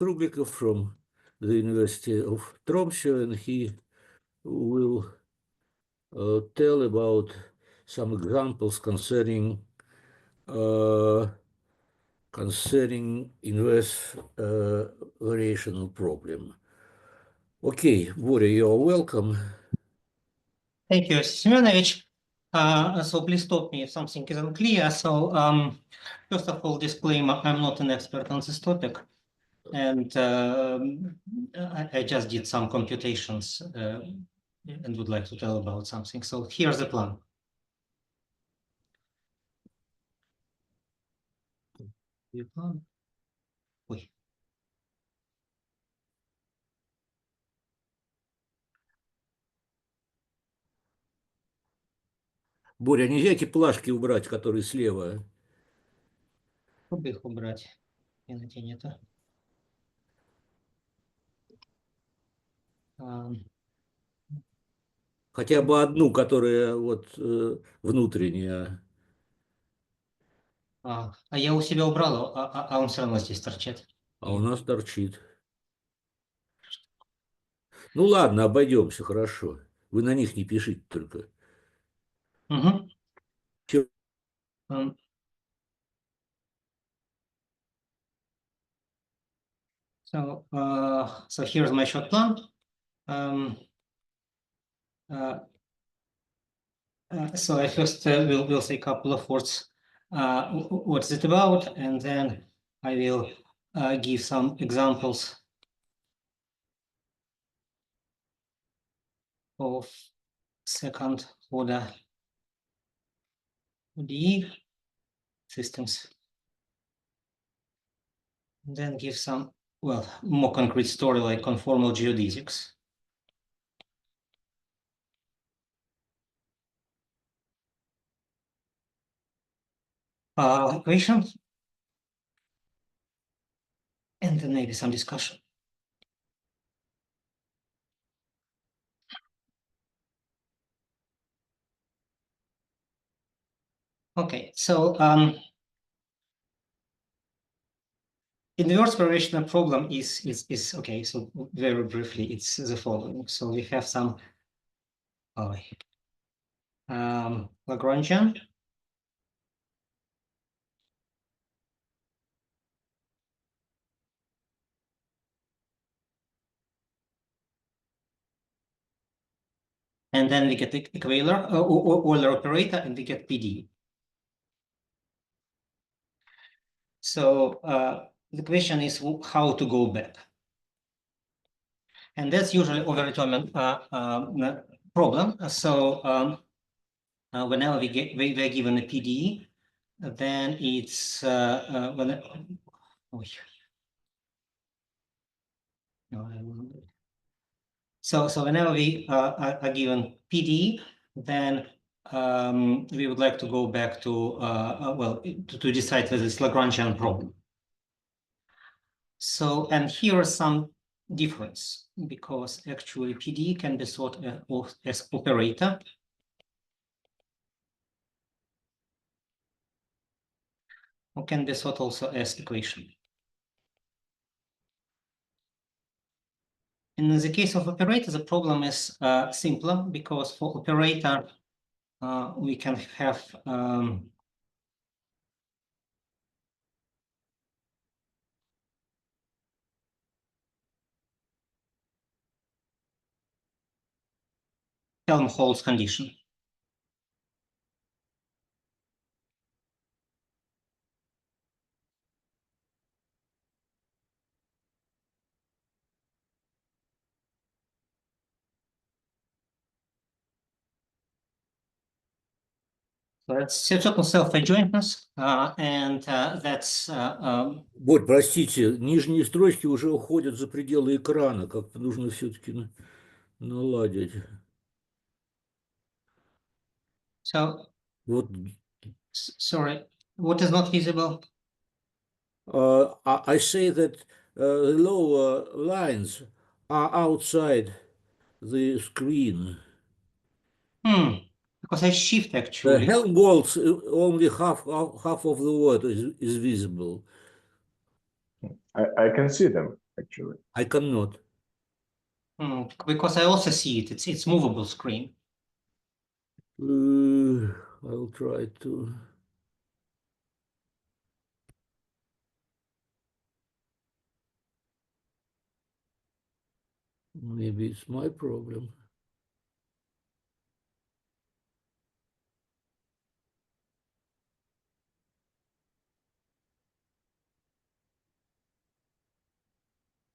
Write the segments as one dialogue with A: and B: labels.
A: Kruglikov from the University of Tromsø, and he will tell about some examples concerning inverse variational problem. Okay, Borя, you're welcome.
B: Thank you, Semyonovich. So please stop me if something isn't clear. So first of all, disclaimer, I'm not an expert on this topic. And I just did some computations and would like to tell about something. So here's the plan.
A: Боря, нельзя эти плашки убрать, которые слева?
B: Чтобы их убрать. Я надеюсь, это.
A: Хотя бы одну, которая вот внутренняя.
B: А я у себя убрал, а он все равно здесь торчит.
A: А у нас торчит. Ну ладно, обойдемся, хорошо. Вы на них не пишите только.
B: Угу. So here's my short plan. So I first will say a couple of words. What's it about? And then I will give some examples of second order ODE systems. And then give some, well, more concrete story like conformal geodesics. Equation. And then maybe some discussion. Okay, so inverse variational problem is okay. So very briefly, it's the following. So we have some Lagrangian. And then we get the Euler operator, and we get PD. So the question is how to go back. And that's usually overdetermined problem. So whenever we are given a PD, then it's so whenever we are given PD, then we would like to go back to to decide whether it's Lagrangian problem. So, and here is some difference, because actually PD can be thought of as operator. Or can be thought also as equation. In the case of operator, the problem is simpler, because for operator, we can have Helmholtz condition. So that's certain self-adjointness, and that's...
A: Вот, простите, нижние строчки уже уходят за пределы экрана. Как-то нужно все-таки наладить.
B: So,
A: вот.
B: Sorry, what is not visible?
A: I say that the lower lines are outside the screen.
B: Because I shift actually.
A: The Helmholtz, only half of the word is visible.
C: I can see them.
B: actually.
A: I cannot.
B: Because I also see it. It's movable screen.
A: I'll try to. Maybe it's my problem.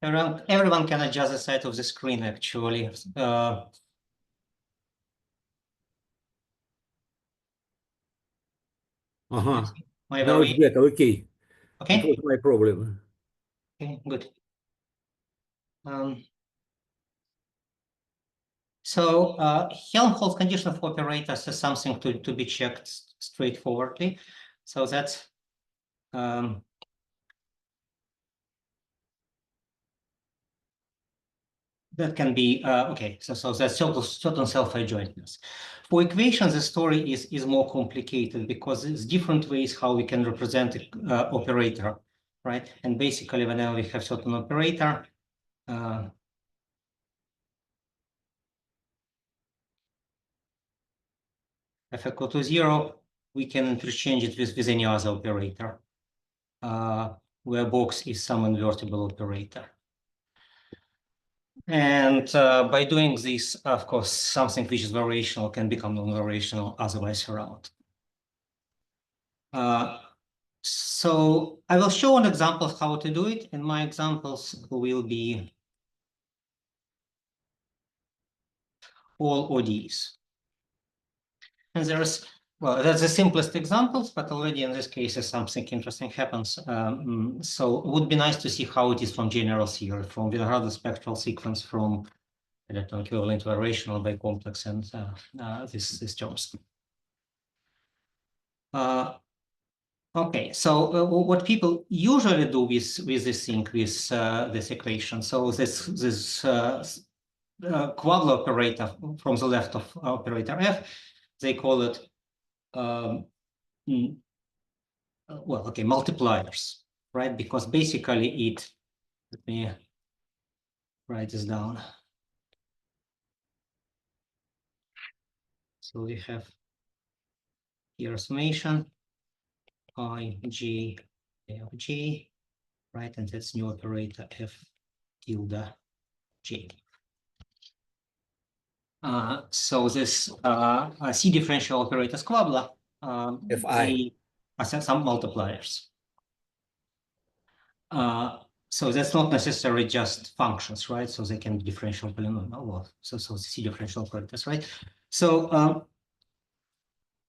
B: Everyone can adjust the size of the screen, actually.
A: Now
B: My
A: it's better. Okay. It was
B: Okay,
A: my problem.
B: okay, good. So Helmholtz condition of operators is something to be checked straightforwardly. So that's that can be okay. So that's certain self-adjointness. For equations, the story is more complicated because there's different ways how we can represent an operator, right? And basically, whenever we have certain operator, f equal to 0, we can interchange it with any other operator, where box is some invertible operator. And by doing this, of course, something which is variational can become non-variational, otherwise around. So I will show an example of how to do it, and my examples will be all ODEs. And there's, well, that's the simplest examples, but already in this case, something interesting happens. So it would be nice to see how it is from general theory, from Winograd spectral sequence, from electron equivalent variational by complex, and these terms. Okay, so what people usually do with this thing, with this equation, so this quadro operator from the left of operator F, they call it well, okay, multipliers, right? Because basically it, let me write this down. So we have here summation I G of G, right? And that's new operator F tilde J. So this C differential operator squabble, they are some multipliers. So that's not necessarily just functions, right? So they can be differential polynomial. Well, so C differential operators, right? So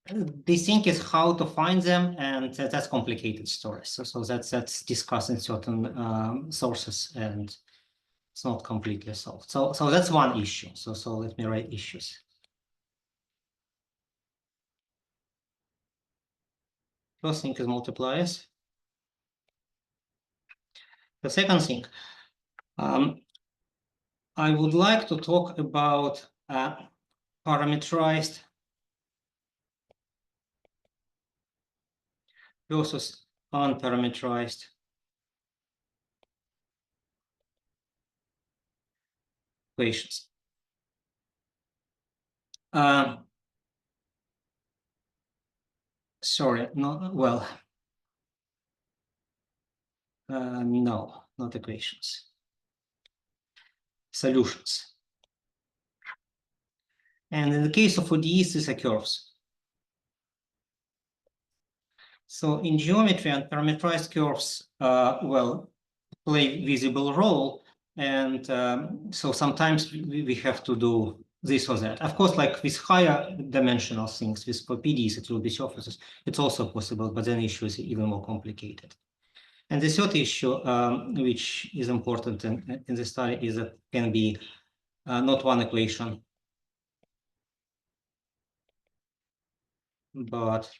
B: the thing is how to find them, and that's complicated story. So that's discussed in certain sources, and it's not completely solved. So that's one issue. So let me write issues. First thing is multipliers. The second thing, I would like to talk about parameterized versus unparameterized equations. Sorry, no, well, no, not equations. Solutions. And in the case of ODEs, these are curves. So in geometry, unparameterized curves, well, play visible role. And so sometimes we have to do this or that. Of course, like with higher dimensional things, with for PDs, it will be surfaces. It's also possible, but then the issue is even more complicated. And the third issue, which is important in this study, is that it can be not one equation, but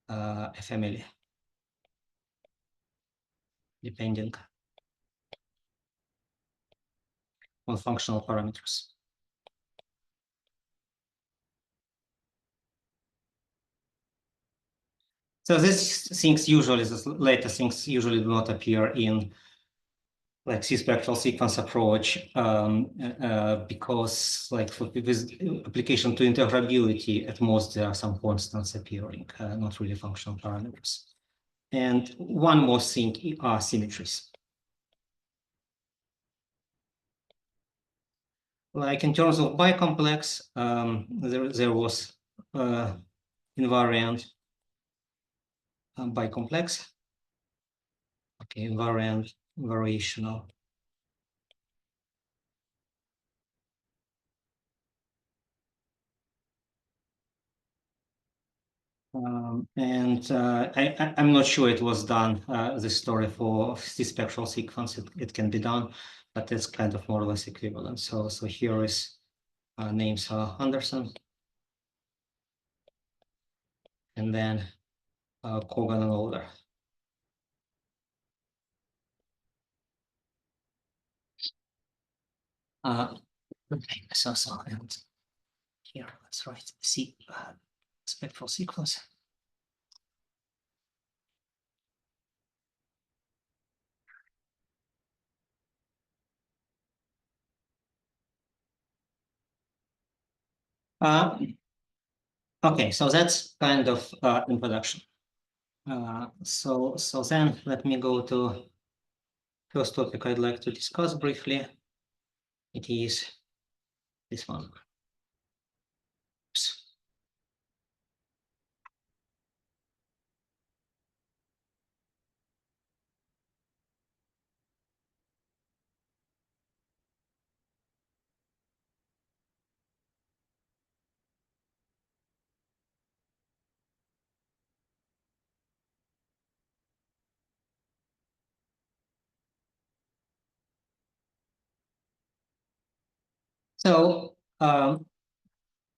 B: a family, depending on functional parameters. So these things usually, the later things usually do not appear in like C-spectral sequence approach, because like with application to integrability, at most there are some constants appearing, not really functional parameters. And one more thing are symmetries. Like in terms of bicomplex, there was invariant bicomplex. Okay, invariant, variational. I'm not sure it was done, this story for C-spectral sequence. It can be done, but it's kind of more or less equivalent. So here is names are Anderson, and then Kogan and Older. Okay, so and here let's write C spectral sequence. Okay, so that's kind of introduction. So then let me go to first topic I'd like to discuss briefly. It is this one. Oops.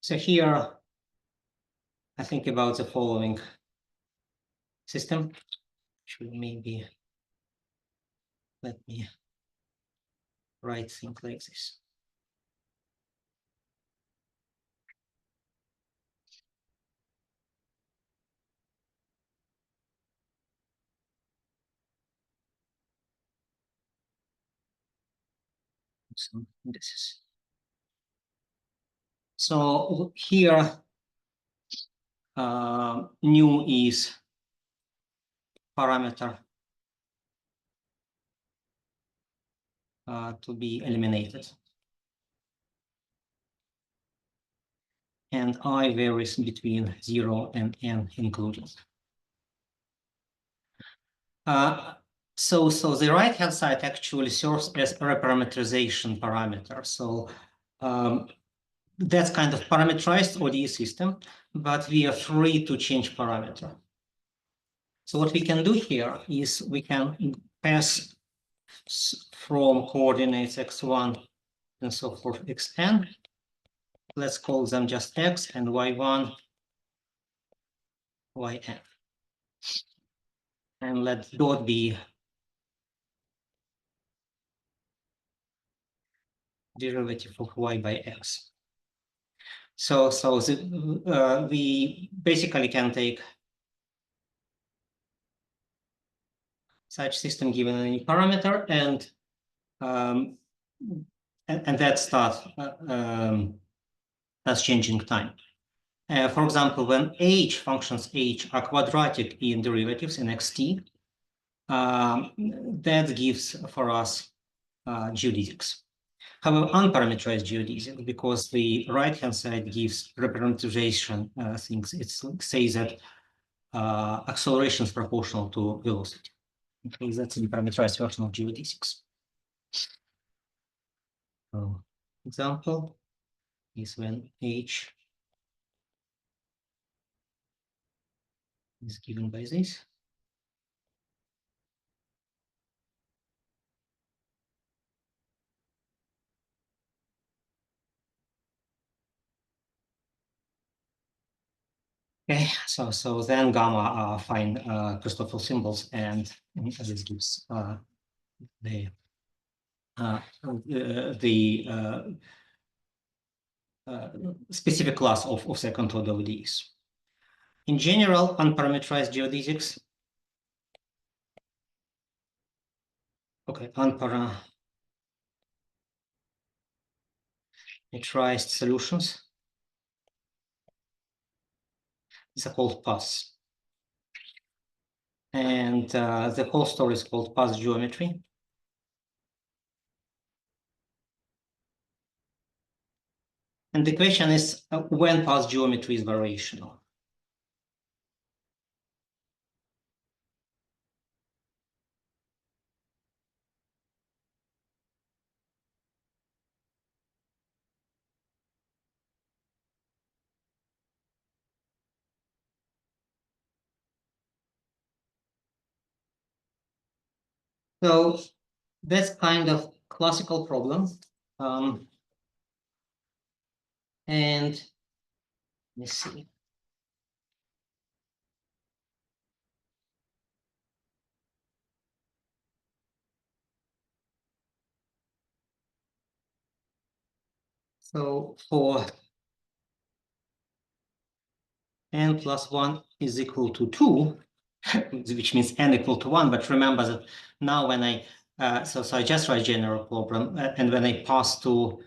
B: So here I think about the following system. Should maybe let me write things like this. Some indices. So here nu is parameter to be eliminated, and I varies between 0 and n included. So the right-hand side actually serves as a reparameterization parameter. So that's kind of parameterized ODE system, but we are free to change parameter. So what we can do here is we can pass from coordinates x1 and so forth xn. Let's call them just x and y1, yn. And let dot be derivative of y by x. So we basically can take such system given any parameter and that starts that's changing time. For example, when h functions h are quadratic in derivatives in xt, that gives for us geodesics. However, unparameterized geodesic, because the right-hand side gives reparameterization things. It says that acceleration is proportional to velocity. Okay, that's the parameterized version of geodesics. So, example is when h is given by this. Okay, so then gamma find Christoffel symbols, and this gives the specific class of second order ODEs. In general, unparameterized geodesics Okay, unparameterized solutions. These are called paths. And the whole story is called path geometry. And the question is when path geometry is variational. So that's kind of classical problem. And let's see. So for n plus 1 is equal to 2, which means n equal to 1. But remember that now when I so I just write general problem, and when I pass to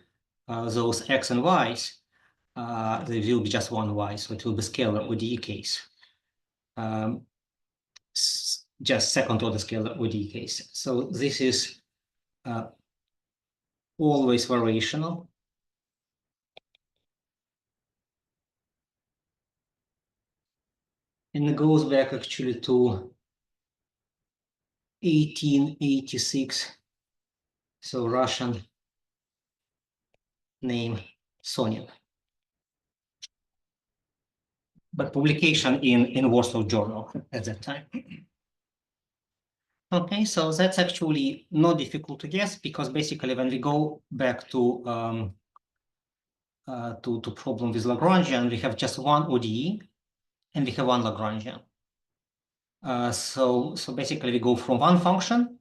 B: those x and y's, there will be just one y, so it will be scalar ODE case. Just second order scalar ODE case. So this is always variational. And it goes back actually to 1886. So Russian name Sonin. But publication in Warsaw Journal at that time. Okay, so that's actually not difficult to guess, because basically when we go back to problem with Lagrangian, we have just one ODE and we have one Lagrangian. So basically we go from one function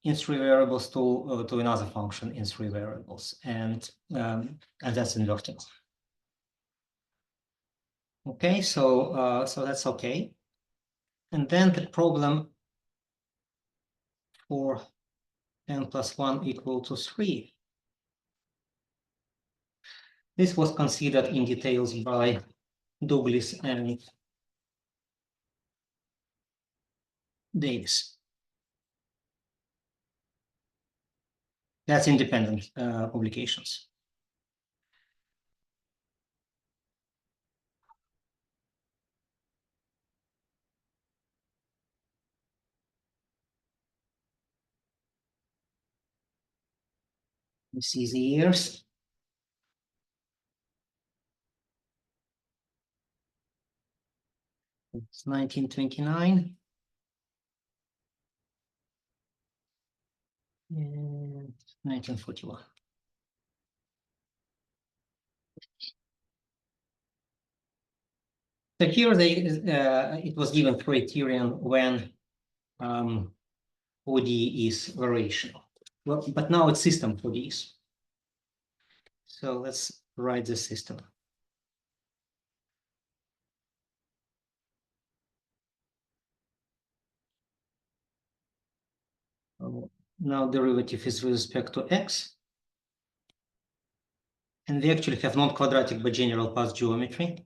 B: in 3 variables to another function in 3 variables, and that's invertible. Okay, so that's okay. And then the problem for n plus 1 equal to 3. This was considered in details by Douglas and Davis. That's independent publications. You see the years. It's 1929. And 1941. So here it was given criterion when ODE is variational. Well, but now it's system for these. So let's write the system. Now derivative is with respect to x. And we actually have non-quadratic but general path geometry.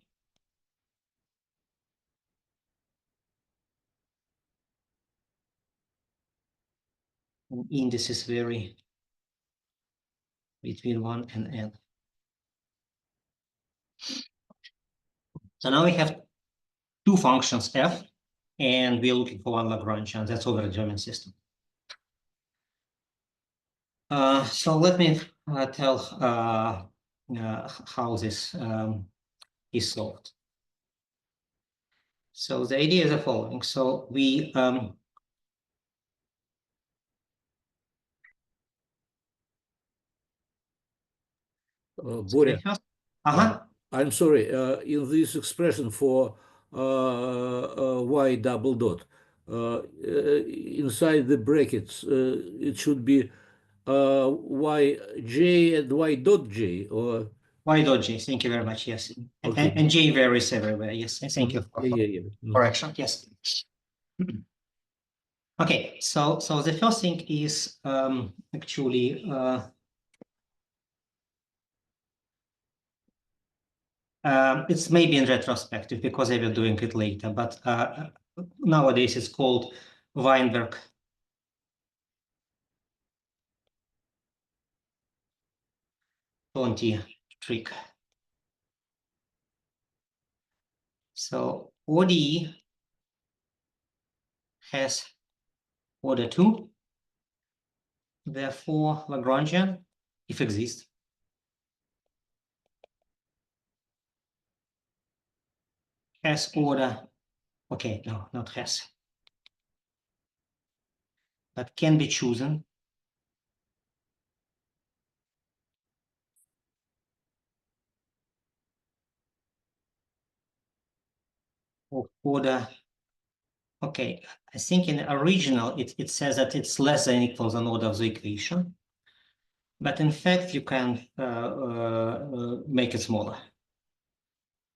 B: And indices vary between 1 and n. So now we have two functions f, and we are looking for one Lagrangian. That's over a German system. So let me tell how this is solved. So the idea is the following. So we
A: Боря, I'm sorry, in this expression for y double dot, inside the brackets, it should be yj and y dot j, or
B: y dot j. Thank you very much. Yes,
A: okay.
B: and j varies everywhere. Yes, thank you for
A: Yeah.
B: correction. Yes. Okay, so the first thing is actually it's maybe in retrospective because they were doing it later, but nowadays it's called Weinberg trick. So ODE has order 2, therefore Lagrangian, if exists, has order, okay, no, not has, but can be chosen of order. Okay, I think in the original it says that it's less than equal than order of the equation, but in fact you can make it smaller.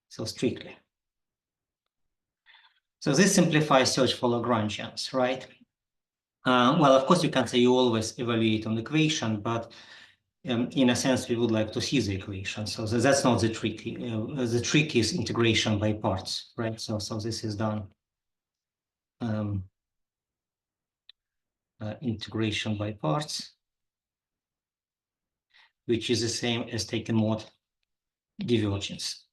B: So strictly. So this simplifies search for Lagrangians, right? Well, of course you can say you always evaluate on the equation, but in a sense we would like to see the equation. So that's not the trick. The trick is integration by parts, right? So this is done. Integration by parts, which is the same as taking mod divergence.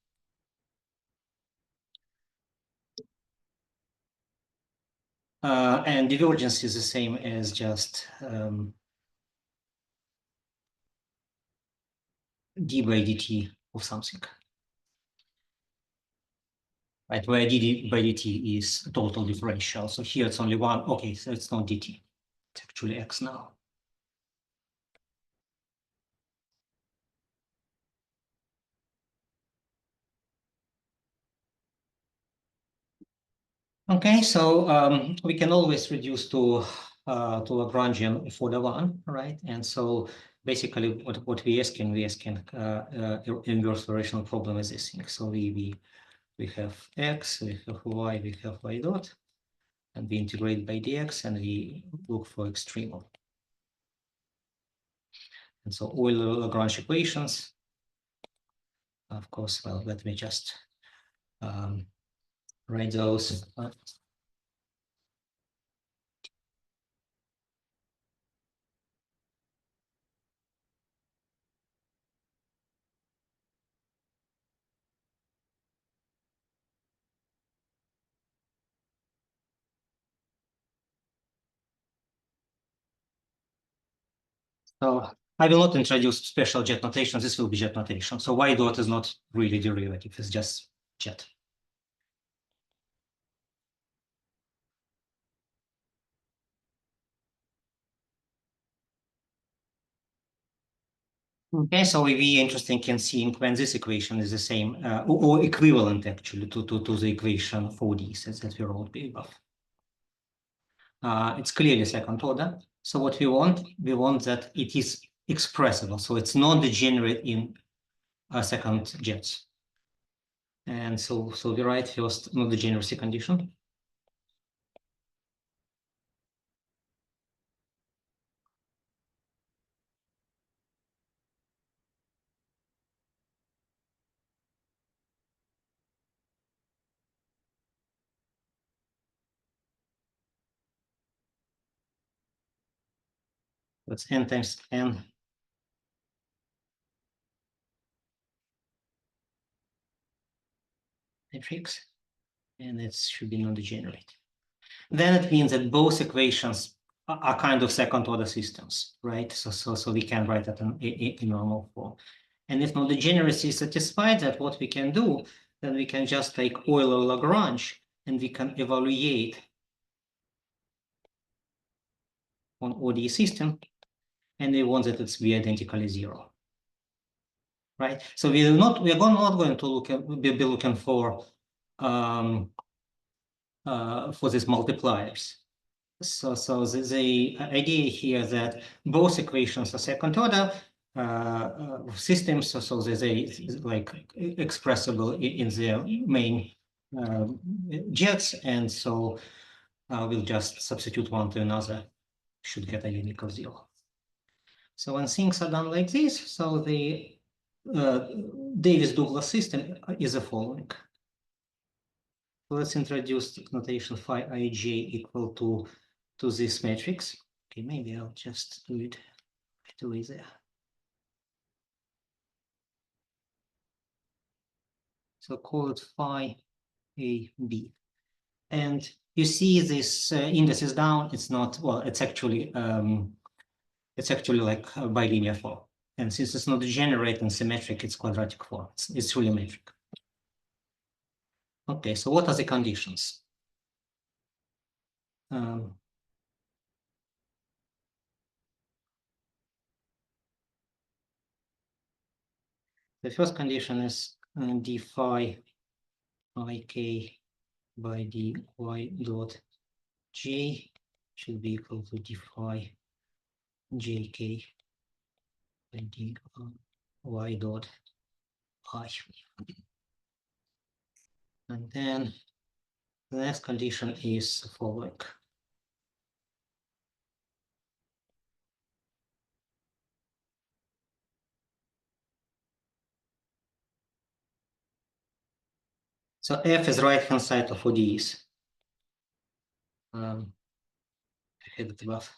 B: And divergence is the same as just d by dt of something. Right, where d by dt is total differential. So here it's only one. Okay, so it's not dt. It's actually x now. Okay, so we can always reduce to Lagrangian for the one, right? And so basically what we're asking inverse variational problem is this thing. So we have x, we have y, we have y dot, and we integrate by dx, and we look for extremal. And so Euler-Lagrange equations, of course, well, let me just write those. So I will not introduce special jet notation. This will be jet notation. So y dot is not really derivative. It's just jet. Okay, so we interesting in seeing when this equation is the same or equivalent actually to the equation for these that we wrote above. It's clearly second order. So what we want that it is expressible. So it's not degenerate in second jets. And so we write first not degeneracy condition. That's n times n matrix, and it should be non-degenerate. Then it means that both equations are kind of second order systems, right? So we can write that in normal form. And if non-degeneracy is satisfied, that what we can do, then we can just take Euler-Lagrange and we can evaluate on ODE system, and we want that it's be identically 0. Right? So we're not going to be looking for these multipliers. So the idea here that both equations are second order systems, so they like expressible in their main jets, and so we'll just substitute one to another, should get a unique of 0. So when things are done like this, so the Davis-Douglas system is the following. Let's introduce notation phi ij equal to this matrix. Okay, maybe I'll just do it right away there. So call it phi a b, and you see this index is down. It's not, well, it's actually like a bilinear form, and since it's not degenerate and symmetric, it's quadratic form. It's really metric. Okay, so what are the conditions? The first condition is d phi ik by dy dot j should be equal to d phi jk by dy dot I. And then the next condition is the following. So f is right-hand side of ODEs. I had it above.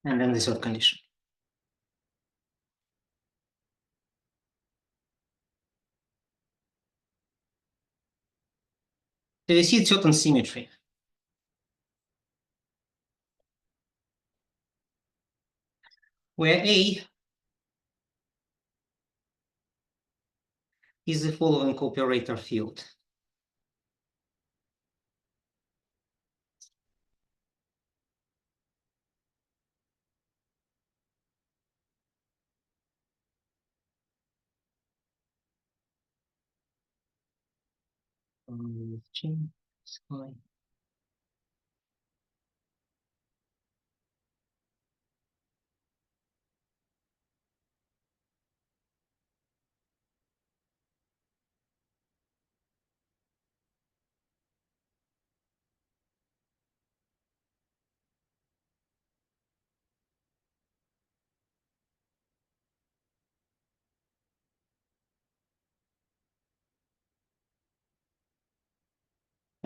B: And then the third condition. So you see certain symmetry. Where A is the following operator field.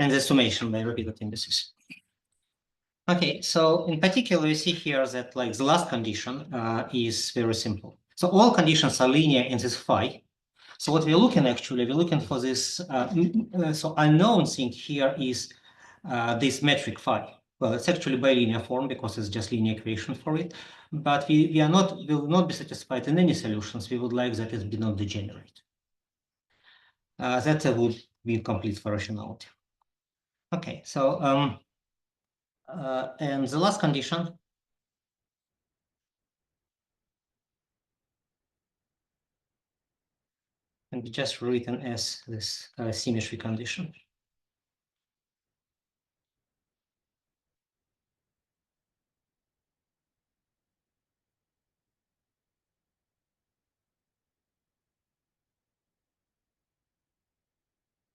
B: And the summation by repeated indices. Okay, so in particular, you see here that like the last condition is very simple. So all conditions are linear in this phi. So what we're looking for this, so unknown thing here is this metric phi. Well, it's actually bilinear form because it's just linear equation for it, but we will not be satisfied in any solutions. We would like that it be not degenerate. That would be complete for rationality. Okay, so and the last condition can be just written as this symmetry condition.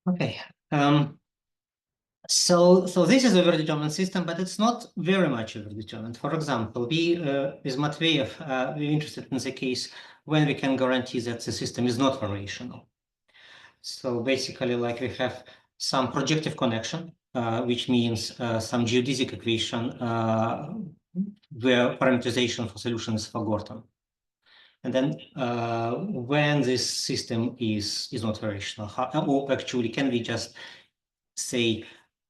B: Okay. So this is a very determined system, but it's not very much overdetermined. For example, we with Matveyev, we're interested in the case when we can guarantee that the system is not variational. So basically, like we have some projective connection, which means some geodesic equation where parameterization for solution is forgotten. And then when this system is not variational, or actually, can we just say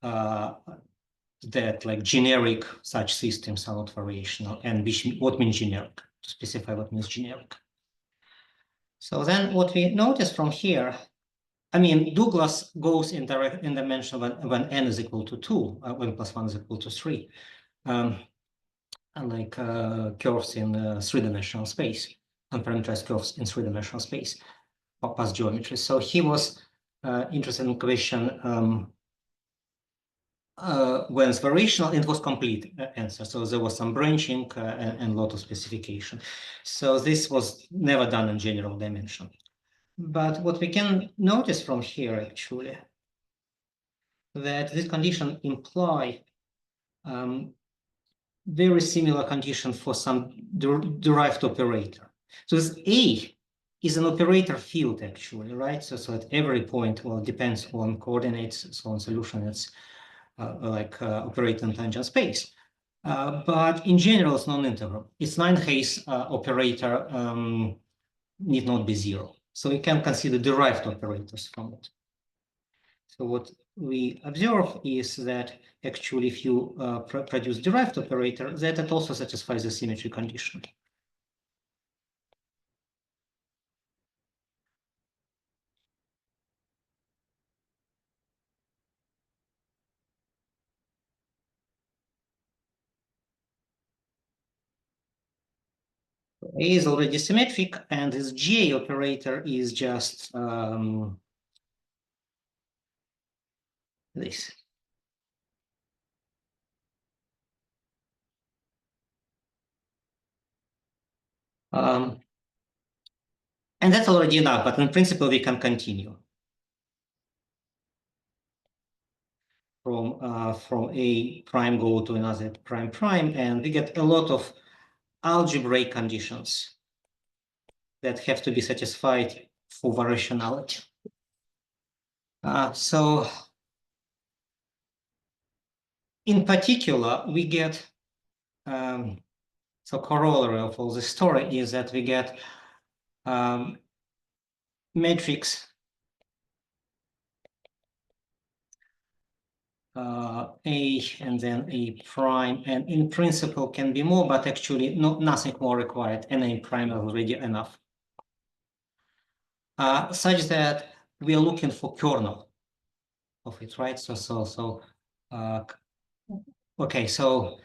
B: that like generic such systems are not variational, and what means generic, to specify what means generic. So then what we notice from here, I mean, Douglas goes in dimension when n is equal to 2, when plus 1 is equal to 3, like curves in three-dimensional space, unparameterized curves in three-dimensional space, or past geometry. So he was interested in equation when it's variational, it was complete answer. So there was some branching and a lot of specification. So this was never done in general dimension. But what we can notice from here, actually, that this condition imply very similar condition for some derived operator. So this A is an operator field, actually, right? So at every point, well, it depends on coordinates, so on solution, it's operator in tangent space. But in general, it's non-integral. Its Nine-Hayes operator need not be zero. So you can consider derived operators from it. So what we observe is that actually if you produce derived operator, that it also satisfies the symmetry condition. A is already symmetric, and this J operator is just this. And that's already enough, but in principle, we can continue from A prime go to another prime prime, and we get a lot of algebraic conditions that have to be satisfied for variationality. So in particular, we get, so corollary of all this story is that we get matrix A and then A prime, and in principle can be more, but actually nothing more required, and A prime is already enough. Such that we are looking for kernel of it, right? Okay, so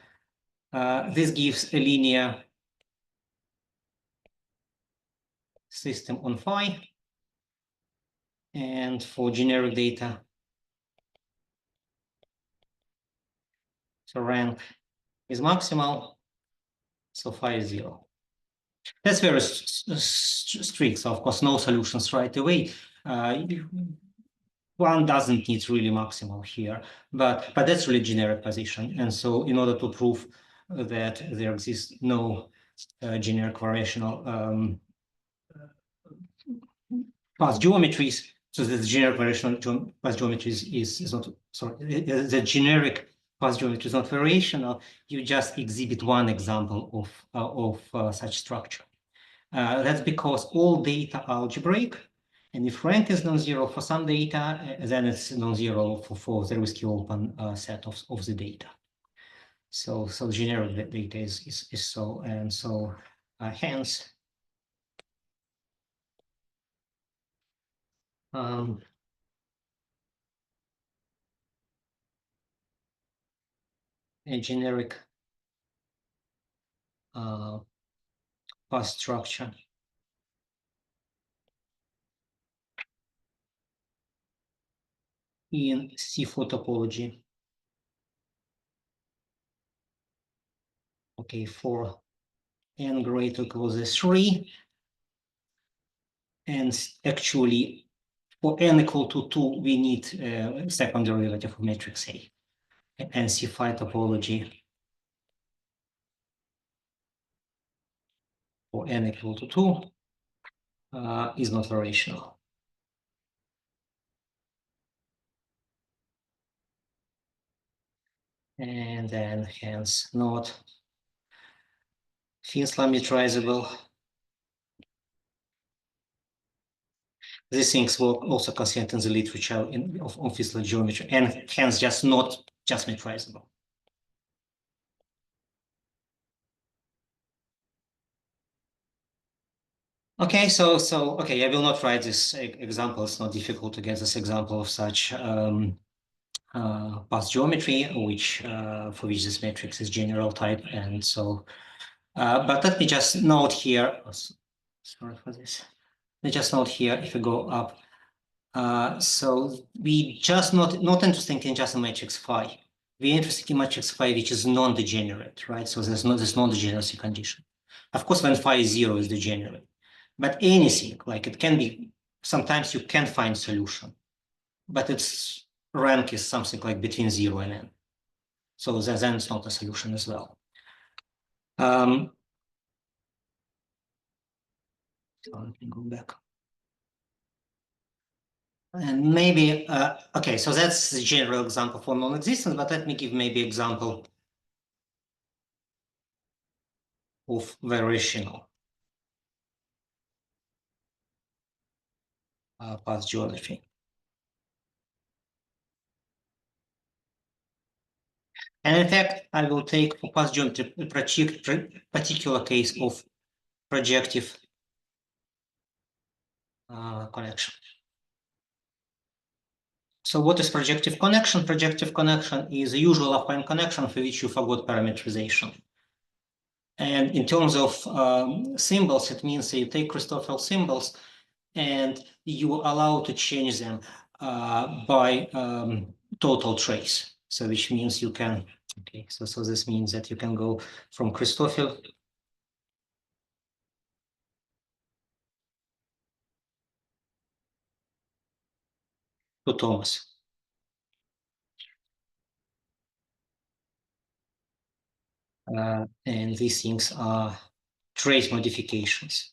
B: this gives a linear system on phi, and for generic data, so rank is maximal, so phi is 0. That's very strict. So of course, no solutions right away. One doesn't need really maximal here, but that's really generic position. And so in order to prove that there exists no generic variational path geometries, so the generic variational path geometries is not, sorry, the generic path geometry is not variational, you just exhibit one example of such structure. That's because all data are algebraic, and if rank is non-zero for some data, then it's non-zero for the risky open set of the data. So generic data is so, and so hence a generic path structure in C4 topology. Okay, for n greater equals 3, and actually for n equal to 2, we need second derivative of matrix A. And C5 topology for n equal to 2 is not variational. And then hence not Finsler-metrizable. These things were also considered in the literature of Finsler geometry, and hence just not just metrizable. Okay, so okay, I will not write this example. It's not difficult to get this example of such path geometry, which for which this matrix is general type, and so. But let me just note here. Oh, sorry for this. Let me just note here. If we go up, so we just not interested in just a matrix phi. we're interested in matrix phi which is non-degenerate, right? So there's this non-degeneracy condition. Of course, when phi is 0 is degenerate, but anything, like it can be, sometimes you can find solution, but its rank is something like between 0 and n. So then it's not a solution as well. So let me go back. And maybe, okay, so that's the general example for non-existence, but let me give maybe example of variational path geometry. And in fact, I will take for path geometry a particular case of projective connection. So what is projective connection? Projective connection is a usual affine connection for which you forgot parameterization. And in terms of symbols, it means that you take Christoffel symbols and you allow to change them by total trace. So which means you can, okay, so this means that you can go from Christoffel to Thomas. And these things are trace modifications.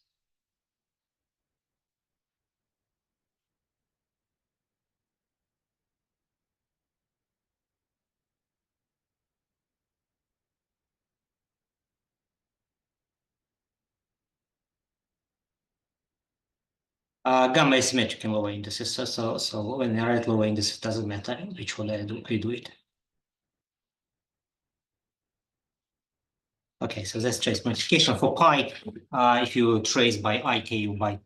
B: Gamma is symmetric in lower indices, so when I write lower indices, it doesn't matter which one I do it. Okay, so that's trace modification. For pi, if you trace by ik or by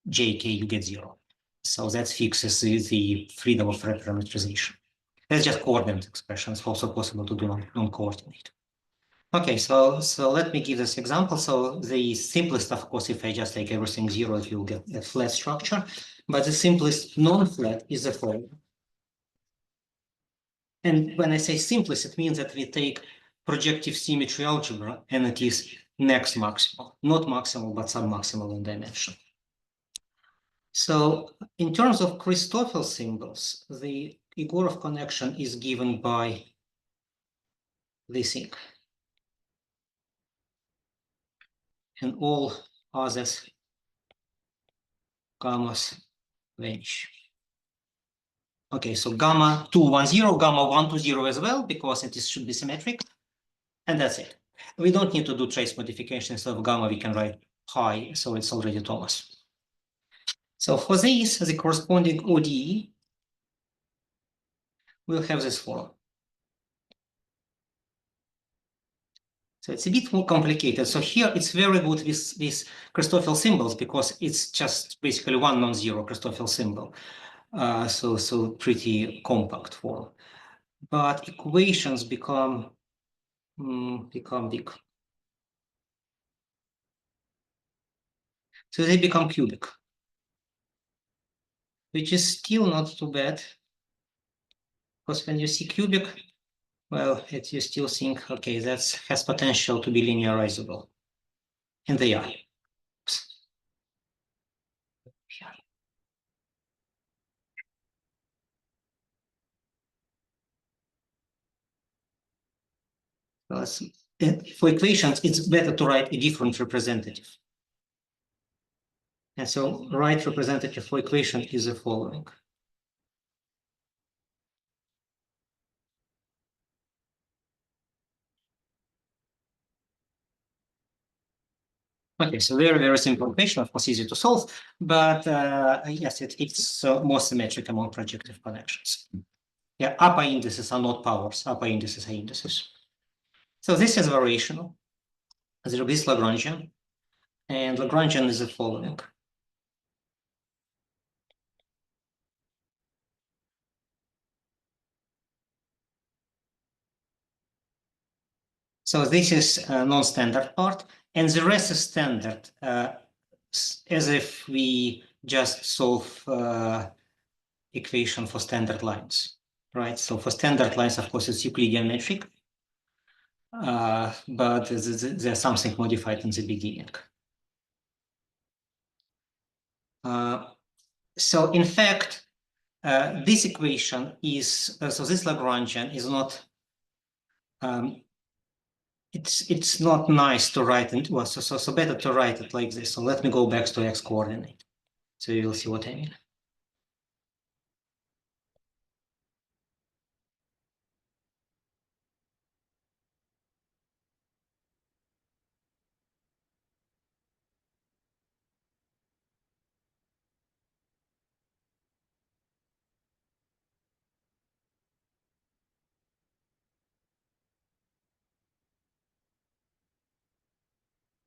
B: jk, you get 0. So that fixes the freedom of reparameterization. That's just coordinate expression. It's also possible to do non-coordinate. Okay, so let me give this example. So the simplest, of course, if I just take everything 0, you'll get a flat structure. But the simplest non-flat is the following. And when I say simplest, it means that we take projective symmetry algebra and it is next maximal, not maximal, but submaximal in dimension. So in terms of Christoffel symbols, the Egorov connection is given by this thing. And all others gammas vanish. Okay, so gamma 2, 1, 0, gamma 1 to 0 as well, because it should be symmetric. And that's it. We don't need to do trace modifications of gamma. We can write pi, so it's already Thomas. So for this, the corresponding ODE will have this form. So it's a bit more complicated. So here it's very good with these Christoffel symbols because it's just basically one non-zero Christoffel symbol. So pretty compact form. But equations become big. So they become cubic, which is still not too bad. Because when you see cubic, well, you still think, okay, that has potential to be linearizable. And they are. For equations, it's better to write a different representative. And so right representative for equation is the following. Okay, so very, very simple equation, of course, easy to solve, but yes, it's more symmetric among projective connections. Yeah, upper indices are not powers, upper indices are indices. So this is variational. There is Lagrangian, and Lagrangian is the following. So this is a non-standard part, and the rest is standard, as if we just solve equation for standard lines, right? So for standard lines, of course, it's Euclidean metric, but there's something modified in the beginning. So in fact, this equation is, so this Lagrangian is not, it's not nice to write it, well, so better to write it like this. So let me go back to x coordinate. So you will see what I mean.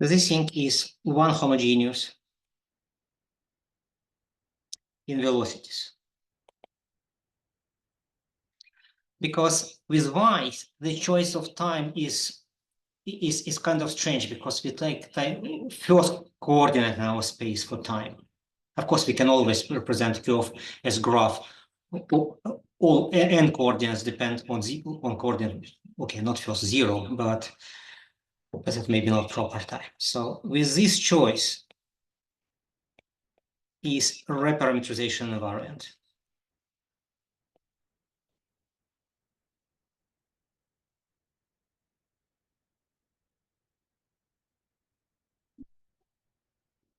B: This thing is one homogeneous in velocities. Because with y, the choice of time is kind of strange because we take time first coordinate in our space for time. Of course, we can always represent curve as graph. All n coordinates depend on coordinate. Okay, not first 0, but it may be not proper time. So with this choice is reparameterization invariant.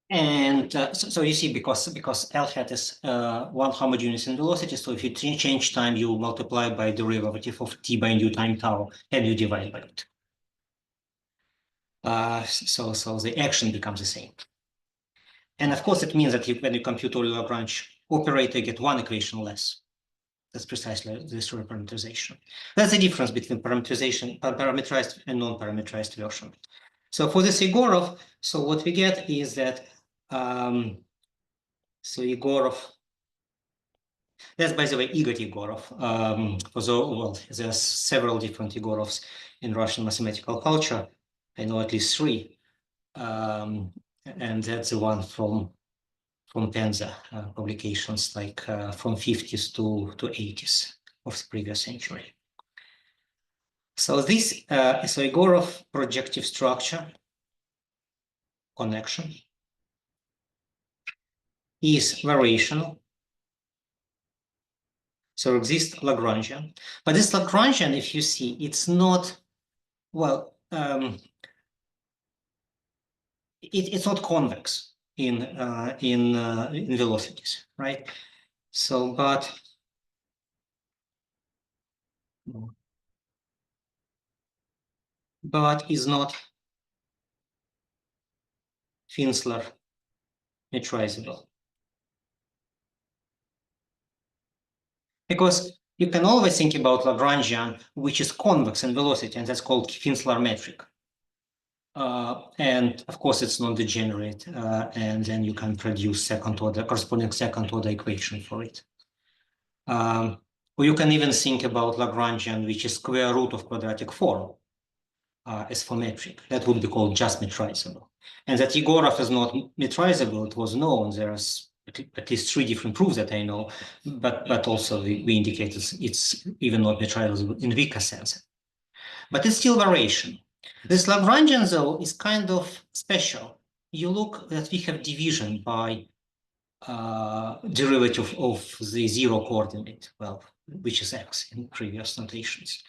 B: And so you see, because L hat is one homogeneous in velocity, so if you change time, you multiply by derivative of t by nu time tau, and you divide by it. So the action becomes the same. And of course, it means that when you compute all Lagrange operator, you get one equation less. That's precisely this reparameterization. That's the difference between parameterized and non-parameterized version. So for this Egorov, so what we get is that so Egorov, that's by the way Igor Egorov. Well, there's several different Egorovs in Russian mathematical culture. I know at least 3, and that's the one from Penza publications, like from 50s to 80s of the previous century. So this so Egorov projective structure connection is variational. So exists Lagrangian, but this Lagrangian, if you see, it's not, well, it's not convex in velocities, right? So, but is not Finsler metrizable. Because you can always think about Lagrangian, which is convex in velocity, and that's called Finsler metric. And of course, it's not degenerate, and then you can produce corresponding second order equation for it. Or you can even think about Lagrangian, which is square root of quadratic form as for metric. That would be called just metrizable. And that Egorov is not metrizable, it was known. There's at least 3 different proofs that I know, but also we indicated it's even not metrizable in weaker sense. But it's still variation. This Lagrangian, though, is kind of special. You look that we have division by derivative of the 0 coordinate, well, which is x in previous notations.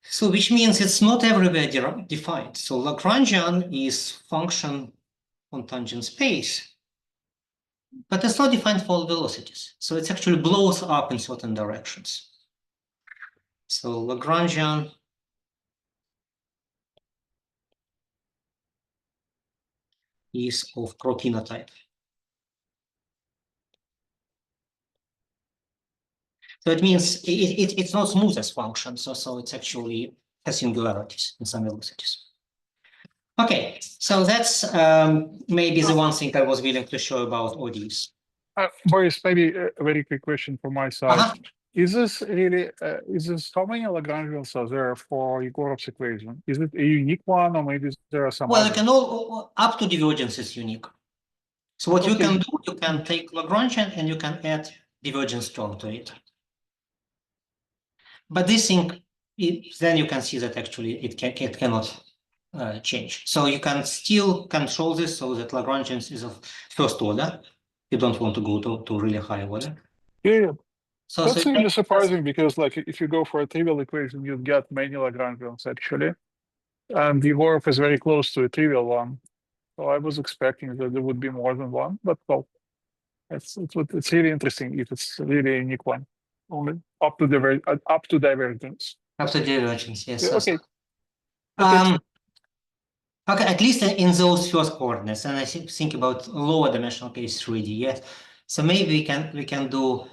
B: So which means it's not everywhere defined. So Lagrangian is function on tangent space, but it's not defined for all velocities. So it actually blows up in certain directions. So Lagrangian is of Krokina type. So it means it's not smooth as function, so it's actually has singularities in some velocities. Okay, so that's maybe the one thing I was willing to show about ODs.
C: Boris, maybe a very quick question from my side. Is this really, is this how many Lagrangians are there for Egorov's equation? Is it a unique one, or maybe there are some
B: Well,
C: others?
B: you can all, up to divergence is unique. So what you can do, you can take Lagrangian and you can add divergence term to it. But this thing, then you can see that actually it cannot change. So you can still control this so that Lagrangians is of first order. You don't want to go to really high order.
C: Yeah,
B: So
C: that's really surprising because like if you go for a trivial equation, you'd get many Lagrangians actually. And Yegorov is very close to a trivial one. So I was expecting that there would be more than one, but well, it's really interesting if it's really a unique one. Only up to divergence.
B: Up to divergence, yes.
C: Yeah, okay.
B: Okay, at least in those first coordinates, and I think about lower dimensional case 3D, yes. So maybe we can do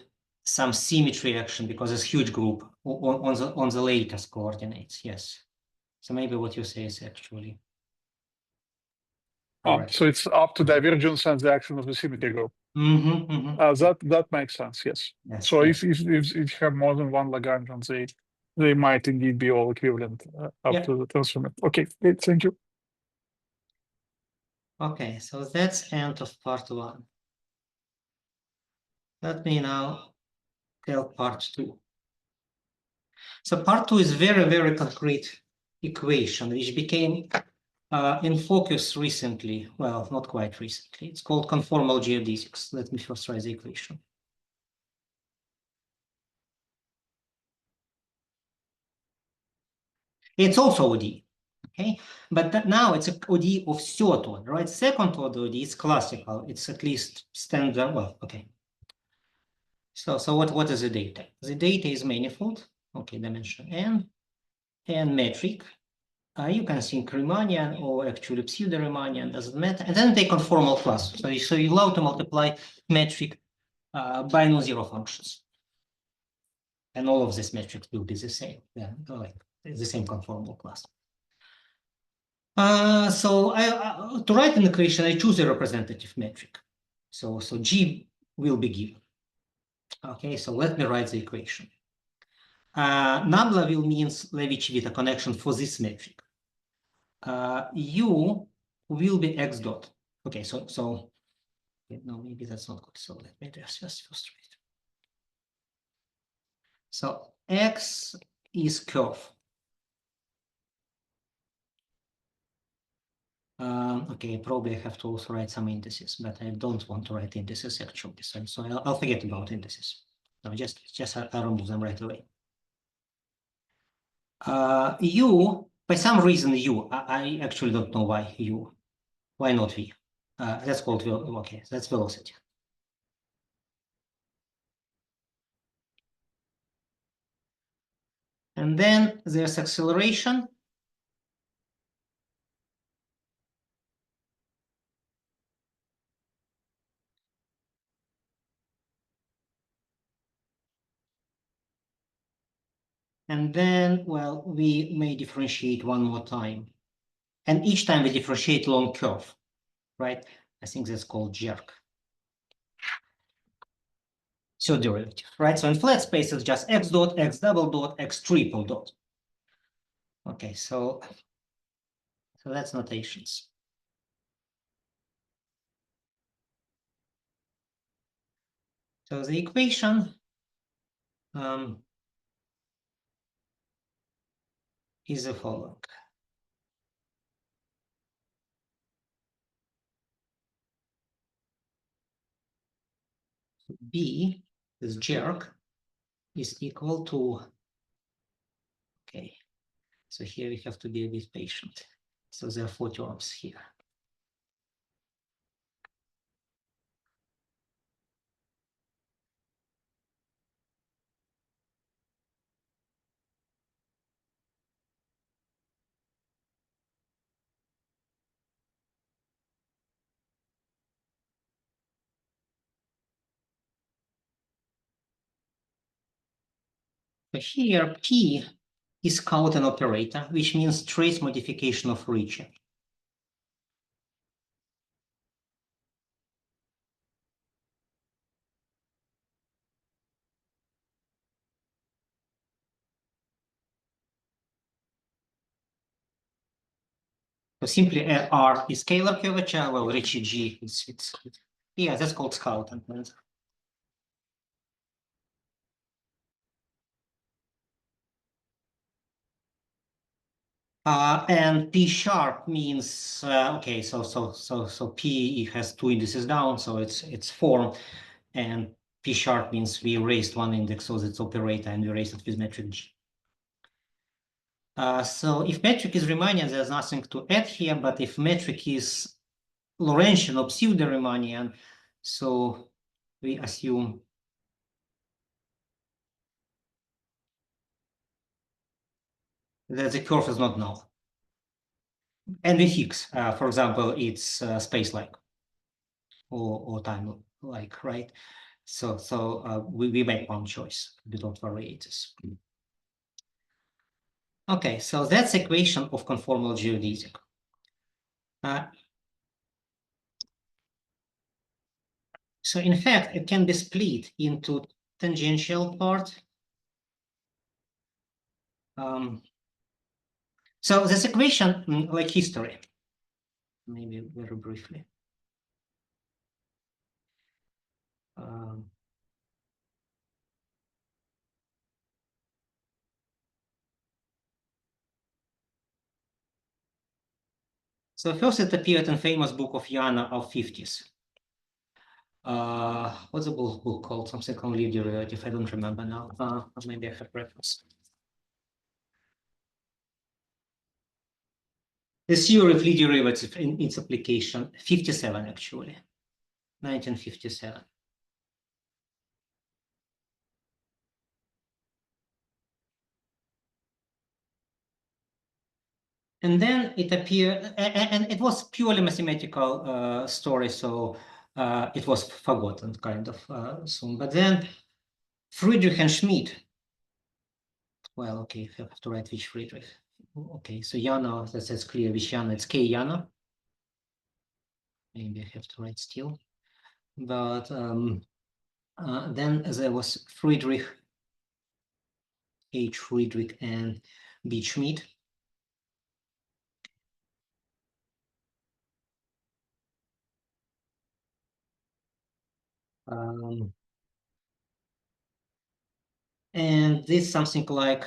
B: some symmetry action because it's huge group on the latest coordinates, yes. So maybe what you say is actually correct.
C: So it's up to divergence and the action of the symmetry group. That makes sense, yes. So if you have more than one Lagrangian, they might indeed be all equivalent up to the transform. Okay, great, thank you.
B: Okay, so that's end of part 1. Let me now tell part 2. So part 2 is very, very concrete equation, which became in focus recently. Well, not quite recently. It's called conformal geodesics. Let me first try the equation. It's also OD, okay? But now it's an OD of third order, right? Second order OD is classical. It's at least standard. Well, okay. So what is the data? The data is manifold, okay, dimension n, and metric. You can think Riemannian or actually pseudo-Riemannian, doesn't matter. And then take conformal class. So you allow to multiply metric by non-zero functions. And all of these metrics will be the same, like the same conformal class. So to write an equation, I choose a representative metric. So G will be given. Okay, so let me write the equation. Nabla will means Levi-Civita connection for this metric. U will be x dot. Okay, so no, maybe that's not good. So let me just first write. So x is curve. Okay, probably I have to also write some indices, but I don't want to write indices actually. So I'll forget about indices. No, just I'll remove them right away. U, by some reason U, I actually don't know why U. Why not V? That's called, okay, that's velocity. And then there's acceleration. And then, well, we may differentiate one more time. And each time we differentiate long curve, right? I think that's called jerk. So derivative, right? So in flat space, it's just x dot, x double dot, x triple dot. Okay, so that's notations. So the equation is the following. B, this jerk, is equal to, okay, so here we have to be a bit patient. So there are 4 terms here. So here, P is Coulton operator, which means trace modification of region. So simply R is scalar curvature, well, Ricci G, yeah, that's called Coulton. And P sharp means okay, so P has two indices down, so it's form, and P sharp means we erased one index, so it's operator, and we erased it with metric G. So if metric is Riemannian, there's nothing to add here, but if metric is Lorentzian or pseudo-Riemannian, so we assume that the curve is not null. And we fix, for example, it's space-like or time-like, right? So we make one choice. We don't vary this. Okay, so that's equation of conformal geodesic. So in fact, it can be split into tangential part. So this equation, like history, maybe very briefly. So first it appeared in famous book of Jana of 50s. What's the book called? Something on leaf derivative. I don't remember now. Maybe I have reference. The theory of leaf derivative in its application, 57 actually, 1957. And then it appeared, and it was purely mathematical story, so it was forgotten kind of soon. But then Friedrich and Schmidt, well, okay, I have to write which Friedrich. Okay, so Jana, that's clear which Jana, it's K Jana. Maybe I have to write still. But then there was Friedrich, H. Friedrich, and B. Schmidt. And this something like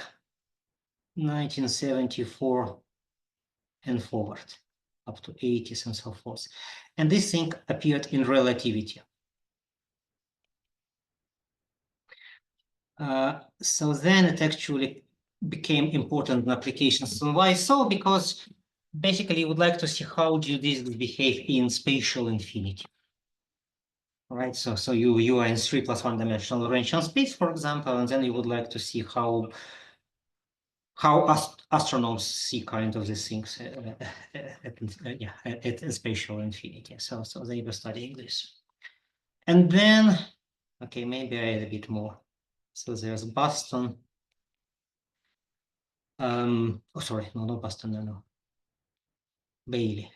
B: 1974 and forward, up to 80s and so forth. And this thing appeared in Relativity. So then it actually became important in applications. And why so? Because basically you would like to see how geodesics behave in spatial infinity. Right, so you are in 3 + 1 dimensional Lorentzian space, for example, and then you would like to see how astronomers see kind of these things at spatial infinity. So they were studying this. And then, okay, maybe I add a bit more. So there's Boston. Oh, sorry, no, not Boston, no. Bailey.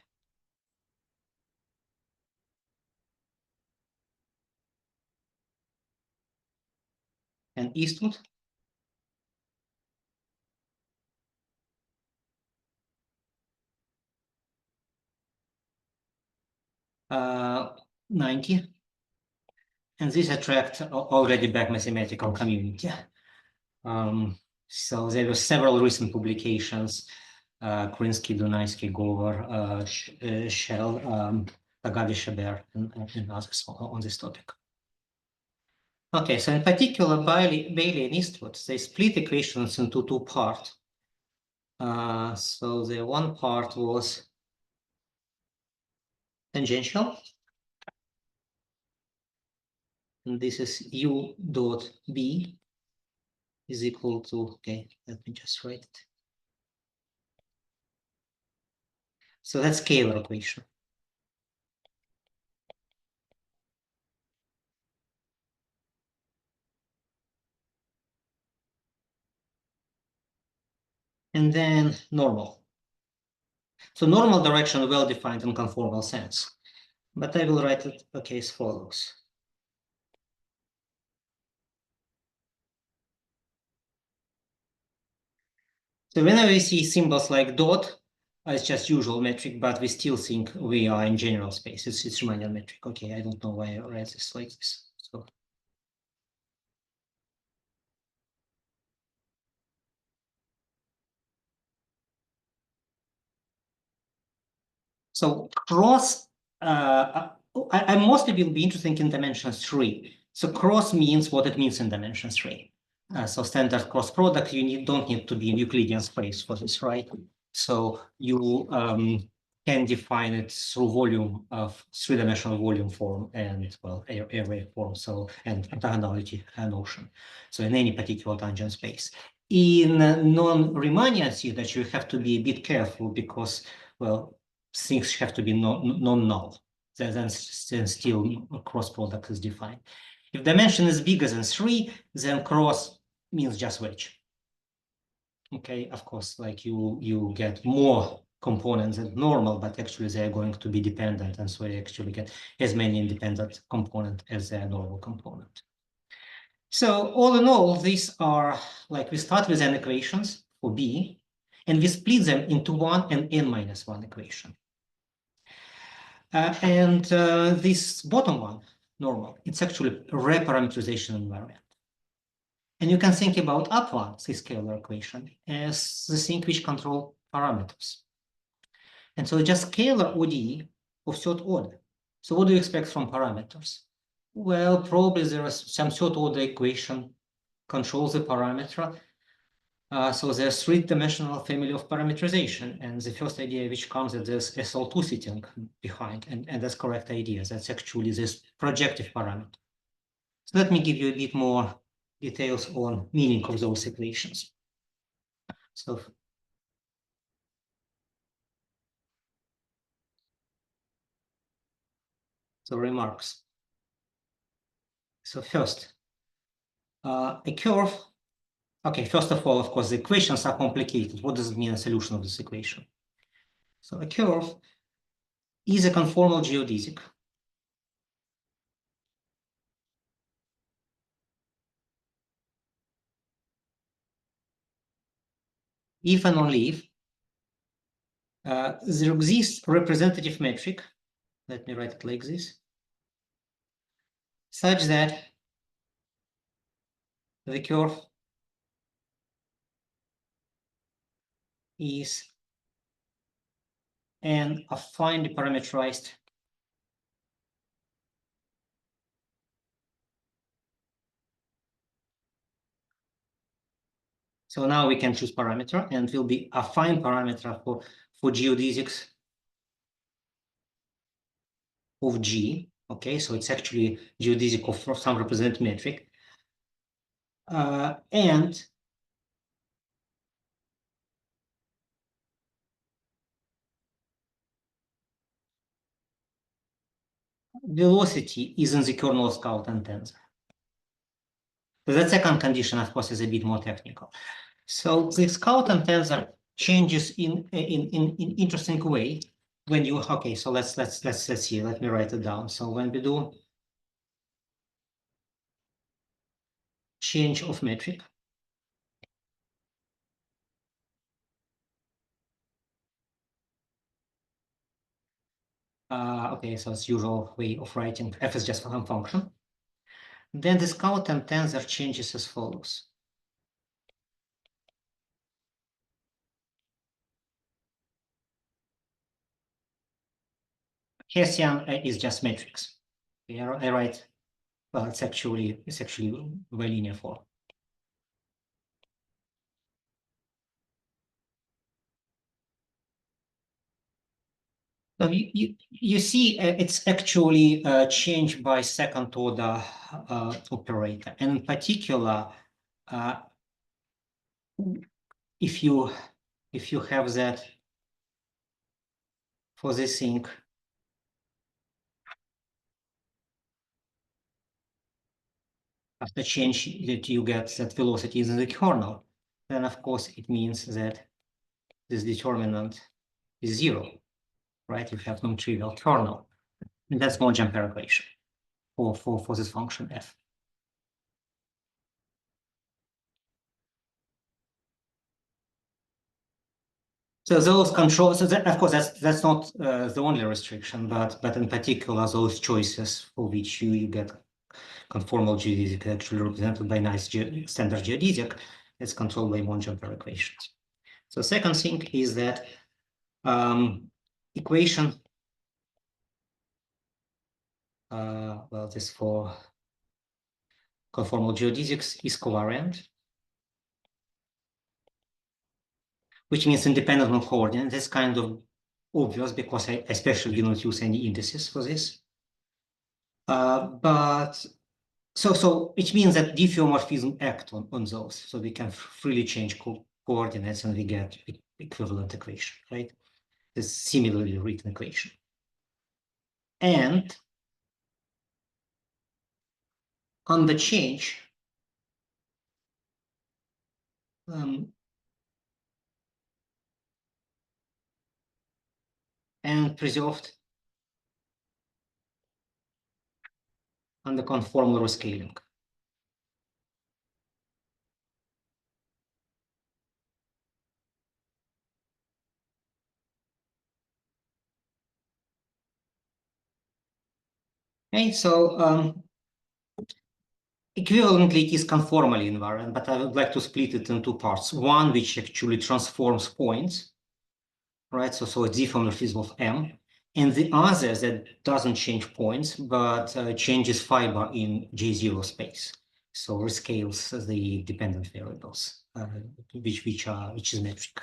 B: And Eastwood. Uh, 90. And this attract already back mathematical community. So there were several recent publications, Krinsky, Dunaysky, Gover, Shell, Tagavi, Shaber, and others on this topic. Okay, so in particular, Bailey and Eastwood, they split equations into two parts. So the one part was tangential, and this is U dot B is equal to, okay, let me just write it. So that's scalar equation. And then normal. So normal direction well defined in conformal sense. But I will write it, okay, as follows. So whenever we see symbols like dot, it's just usual metric, but we still think we are in general space. It's Riemannian metric. Okay, I don't know why I write this like this. So So cross, I mostly will be interested in dimension 3. So cross means what it means in dimension 3. So standard cross product, you don't need to be in Euclidean space for this, right? So you can define it through volume of three-dimensional volume form and, well, area form, so, and orthogonality notion. So in any particular tangent space. In non-Riemannian that you have to be a bit careful because, well, things have to be non-null. Then still a cross product is defined. If dimension is bigger than 3, then cross means just wedge. Okay, of course, like you get more components than normal, but actually they are going to be dependent, and so you actually get as many independent components as their normal component. So all in all, these are, like, we start with n equations for B, and we split them into 1 and n-1 equation. This bottom one, normal, it's actually a reparameterization invariant. And you can think about up one, this scalar equation, as the thing which control parameters. And so just scalar ODE of third order. So what do you expect from parameters? Well, probably there is some third order equation controls the parameter. So there's three-dimensional family of parameterization. And the first idea which comes is there's SL2 sitting behind, and that's correct idea. That's actually this projective parameter. So let me give you a bit more details on meaning of those equations. So remarks. So first, a curve. Okay, first of all, of course, the equations are complicated. What does it mean, a solution of this equation? So a curve is a conformal geodesic if and only if there exists representative metric, let me write it like this, such that the curve is an affinely parameterized So now we can choose parameter, and it will be a affine parameter for geodesics of G. Okay, so it's actually geodesic of some representative metric. And velocity is in the kernel of Scout and tensor. So the second condition, of course, is a bit more technical. So the Scout and tensor changes in interesting way when you, okay, so let's see, let me write it down. So when we do change of metric, okay, so it's usual way of writing f is just some function. Then the Scout and tensor changes as follows. Hessian is just matrix. I write, well, it's actually bilinear form. So you see, it's actually changed by second order operator, and in particular, if you have that for this thing, after change that you get that velocity is in the kernel, then of course it means that this determinant is 0, right? You have non-trivial kernel, and that's Monge-Ampere equation for this function f. So those controls, so that, of course, that's not the only restriction, but in particular those choices for which you get conformal geodesic actually represented by nice standard geodesic, it's controlled by Monge-Ampere equations. So second thing is that equation well, this for conformal geodesics is covariant, which means independent of coordinate. That's kind of obvious because I especially do not use any indices for this. But so it means that diffeomorphism act on those. So we can freely change coordinates and we get equivalent equation, right? This similarly written equation. And on the change, and preserved on the conformal rescaling. Okay, so equivalently it is conformally invariant, but I would like to split it in two parts. One which actually transforms points, right? So a diffeomorphism of M, and the other that doesn't change points, but changes fiber in J0 space. So rescales the dependent variables, which is metric.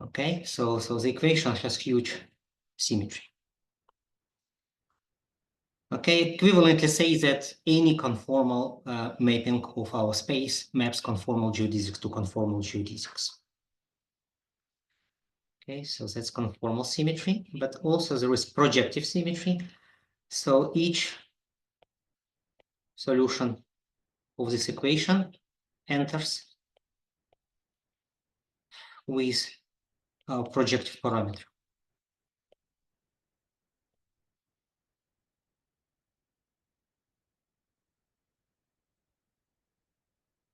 B: Okay, so the equation has huge symmetry. Okay, equivalently say that any conformal mapping of our space maps conformal geodesics to conformal geodesics. Okay, so that's conformal symmetry, but also there is projective symmetry. So each solution of this equation enters with a projective parameter.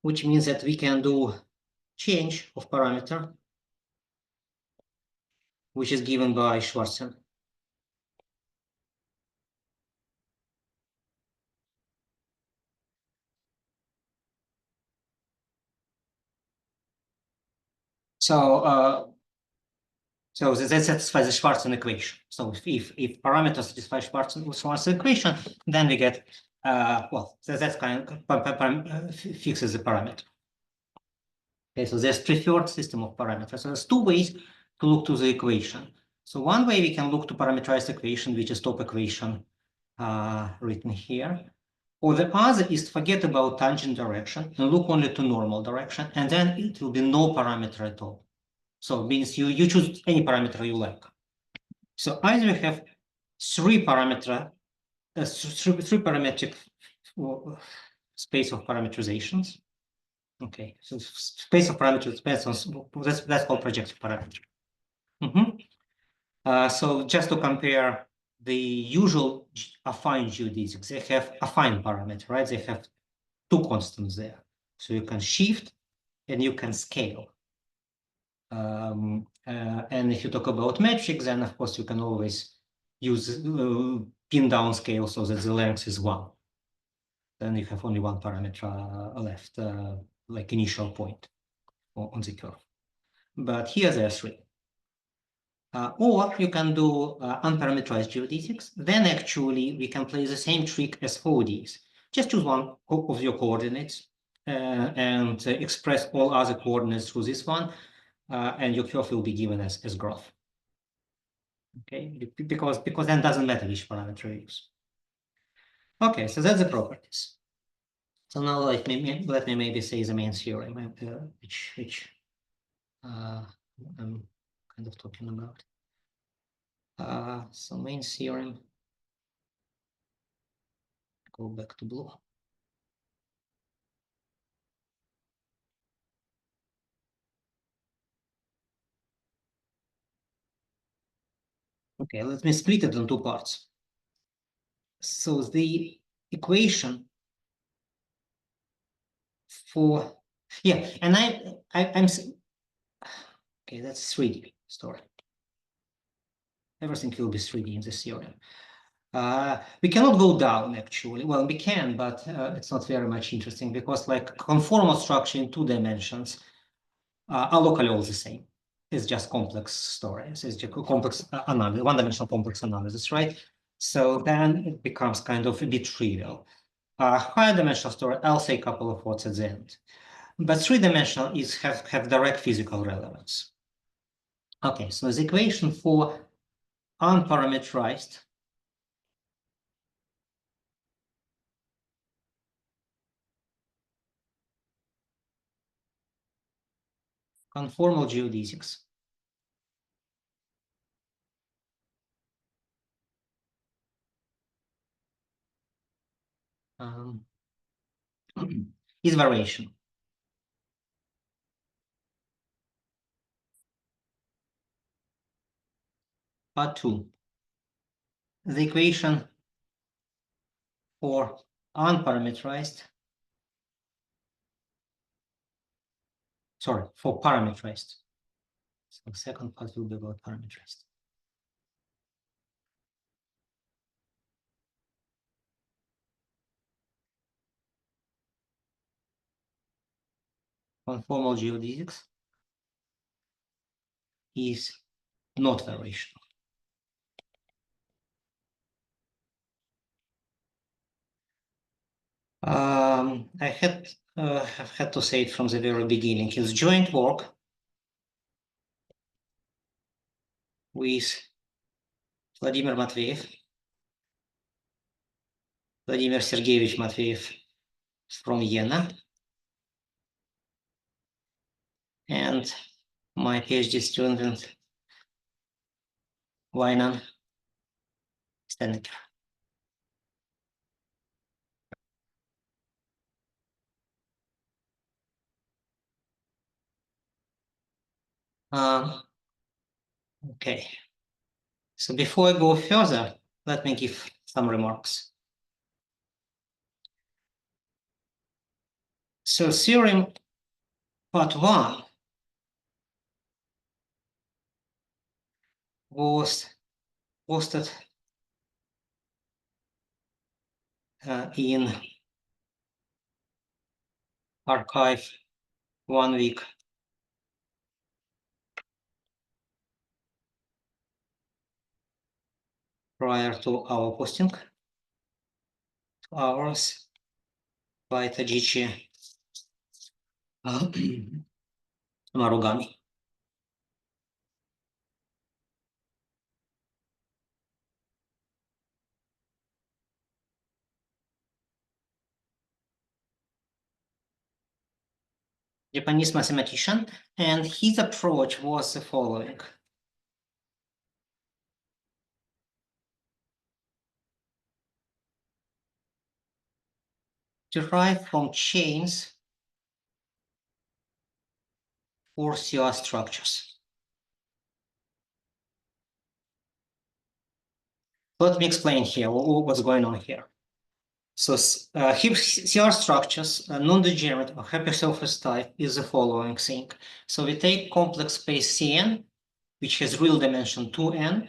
B: Which means that we can do change of parameter, which is given by Schwarzer. So that satisfies the Schwarzer equation. So if parameters satisfy Schwarzer equation, then we get well, that's kind of fixes the parameter. Okay, so there's preferred system of parameters. So there's two ways to look to the equation. So one way we can look to parameterized equation, which is top equation written here. Or the other is to forget about tangent direction and look only to normal direction, and then it will be no parameter at all. So it means you choose any parameter you like. So either you have three parametric space of parameterizations. Okay, so space of parameters depends on that's called projective parameter. So just to compare the usual affine geodesics, they have affine parameter, right? They have two constants there. So you can shift and you can scale. And if you talk about metrics, then of course you can always use pin down scale so that the length is 1. Then you have only one parameter left, like initial point on the curve. But here there are 3. Or you can do unparameterized geodesics. Then actually we can play the same trick as 4Ds. Just choose one of your coordinates and express all other coordinates through this one, and your curve will be given as graph. Okay, because then it doesn't matter which parameter you use. Okay, so that's the properties. So now let me maybe say the main theorem, which I'm kind of talking about. So main theorem. Go back to blue. Okay, let me split it in two parts. So the equation for and I'm okay, that's 3D story. Everything will be 3D in this theorem. We cannot go down actually. Well, we can, but it's not very much interesting because like conformal structure in 2 dimensions are locally all the same. It's just complex stories. It's just complex analysis, one-dimensional complex analysis, right? So then it becomes kind of a bit trivial. Higher dimensional story, I'll say a couple of words at the end. But three-dimensional have direct physical relevance. Okay, so the equation for unparameterized conformal geodesics is variation. Part 2. The equation for unparameterized, sorry, for parameterized. So the second part will be about parameterized. Conformal geodesics is not variational. I have had to say it from the very beginning. It's joint work with Vladimir Matveyev, Vladimir Sergeyevich Matveyev from Jena, and my PhD student, Weinan Stenneker. Okay. So before I go further, let me give some remarks. So theorem part 1 was posted in archive 1 week prior to our posting, 2 hours by Tajichi Marugami. Japanese mathematician, and his approach was the following. Derived from chains for CR structures. Let me explain here what's going on here. So CR structures, non-degenerate or hypersurface type is the following thing. So we take complex space Cn, which has real dimension 2n,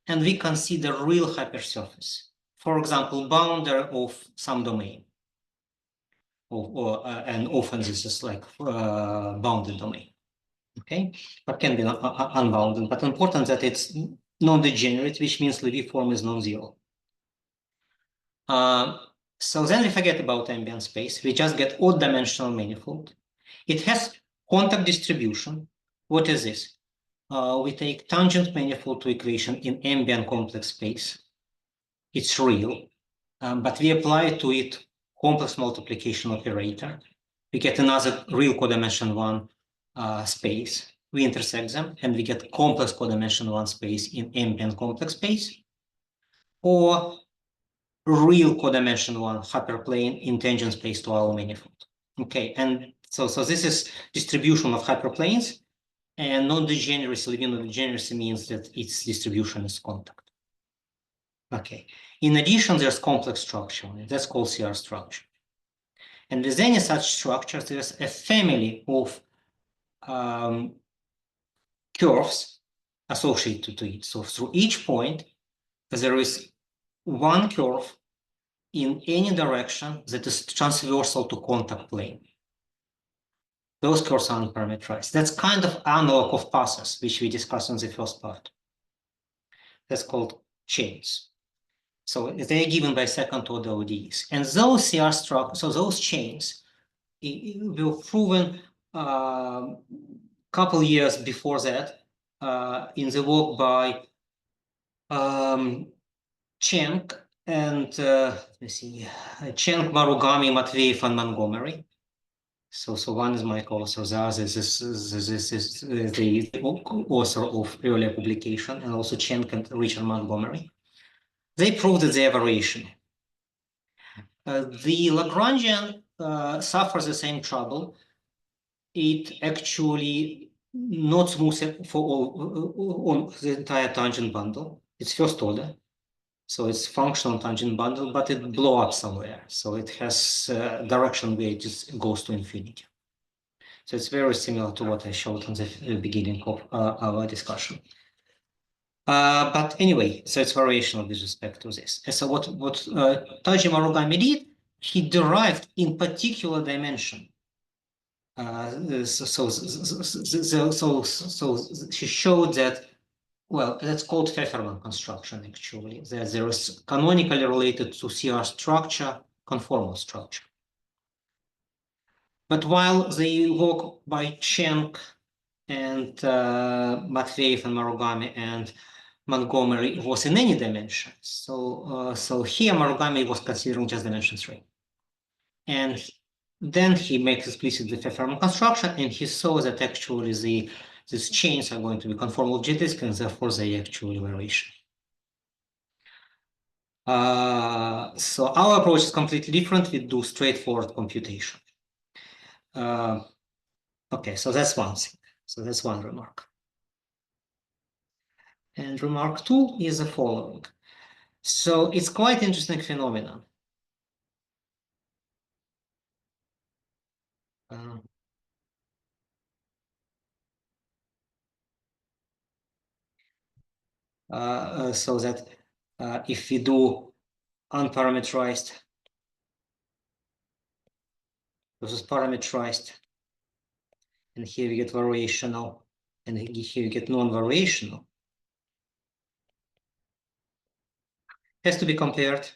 B: and we consider real hypersurface. For example, boundary of some domain. And often this is like bounded domain. Okay, but can be unbounded, but important that it's non-degenerate, which means Levy form is non-zero. So then we forget about ambient space. We just get odd dimensional manifold. It has contact distribution. What is this? We take tangent manifold to equation in ambient complex space. It's real, but we apply to it complex multiplication operator. We get another real codimension 1 space. We intersect them, and we get complex codimension 1 space in ambient complex space, or real codimension 1 hyperplane in tangent space to our manifold. Okay, and so this is distribution of hyperplanes, and non-degeneracy, Levy non-degeneracy means that its distribution is contact. Okay. In addition, there's complex structure. That's called CR structure. And with any such structure, there's a family of curves associated to it. So through each point, there is one curve in any direction that is transversal to contact plane. Those curves are unparameterized. That's kind of analog of passes, which we discussed in the first part. That's called chains. So they are given by second order ODEs. And those CR structures, so those chains were proven a couple years before that in the work by Cheng and let's see, Cheng, Marugami, Matveev, and Montgomery. So one is my co-author, the other is the author of earlier publication, and also Cheng and Richard Montgomery. They proved that they are variational. The Lagrangian suffers the same trouble. It actually not smooth for all on the entire tangent bundle. It's first order, so it's functional tangent bundle, but it blows up somewhere. So it has direction where it just goes to infinity. So it's very similar to what I showed on the beginning of our discussion. But anyway, so it's variational with respect to this. And so what Taji Marugami did, he derived in particular dimension. So she showed that, well, that's called Pfefferman construction, actually, that there is canonically related to CR structure, conformal structure. But while the work by Cheng and Matveev and Marugami and Montgomery was in any dimension. So here Marugami was considering just dimension 3. And then he makes explicit the Pfefferman construction, and he saw that actually these chains are going to be conformal GDEq, and therefore they actually variation. So our approach is completely different. We do straightforward computation. Okay, so that's one thing. So that's one remark. And remark 2 is the following. So it's quite interesting phenomenon. So that if we do unparameterized versus parameterized, and here we get variational, and here we get non-variational, has to be compared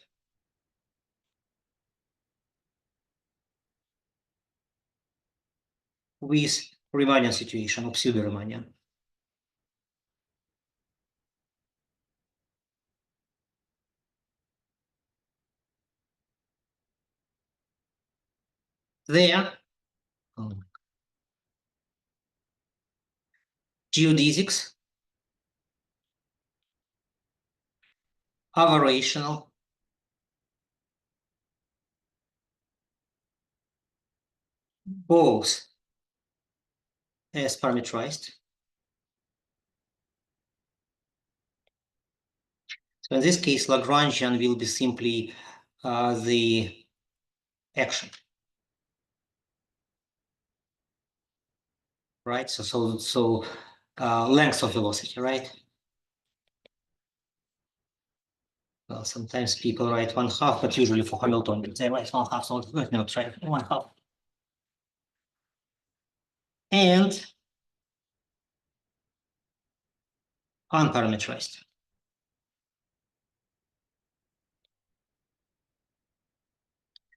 B: with Riemannian situation or pseudo-Riemannian. There, geodesics are variational both as parameterized. So in this case, Lagrangian will be simply the action, right? So length of velocity, right? Well, sometimes people write 1/2, but usually for Hamilton, they write 1/2, so no, try 1/2. And unparameterized.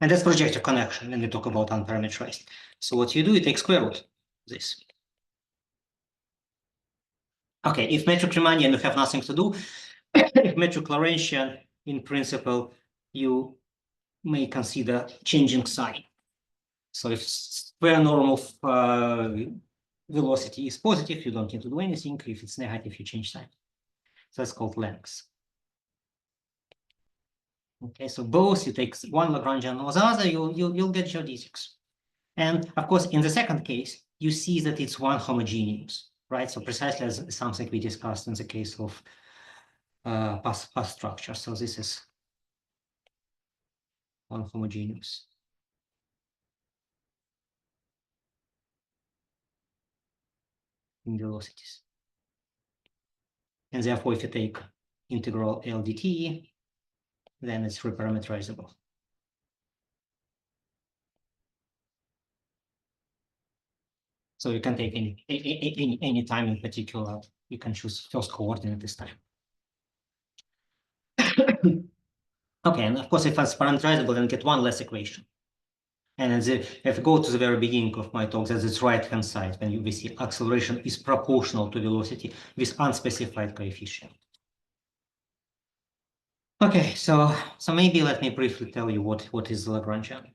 B: And that's projective connection when we talk about unparameterized. So what you do, you take square root of this. Okay, if metric Riemannian, you have nothing to do. If metric Laurentian, in principle, you may consider changing sign. So if square norm of velocity is positive, you don't need to do anything. If it's negative, you change sign. So that's called length. Okay, so both you take one Lagrangian or the other, you'll get geodesics. And of course, in the second case, you see that it's one homogeneous, right? So precisely as something we discussed in the case of path structure. So this is one homogeneous. In velocities. And therefore, if you take integral L dt, then it's reparameterizable. So you can take any time in particular. You can choose first coordinate this time. Okay, and of course, if it's parameterizable, then get one less equation. And if we go to the very beginning of my talk, that's its right-hand side, when we see acceleration is proportional to velocity with unspecified coefficient. Okay, so maybe let me briefly tell you what is Lagrangian.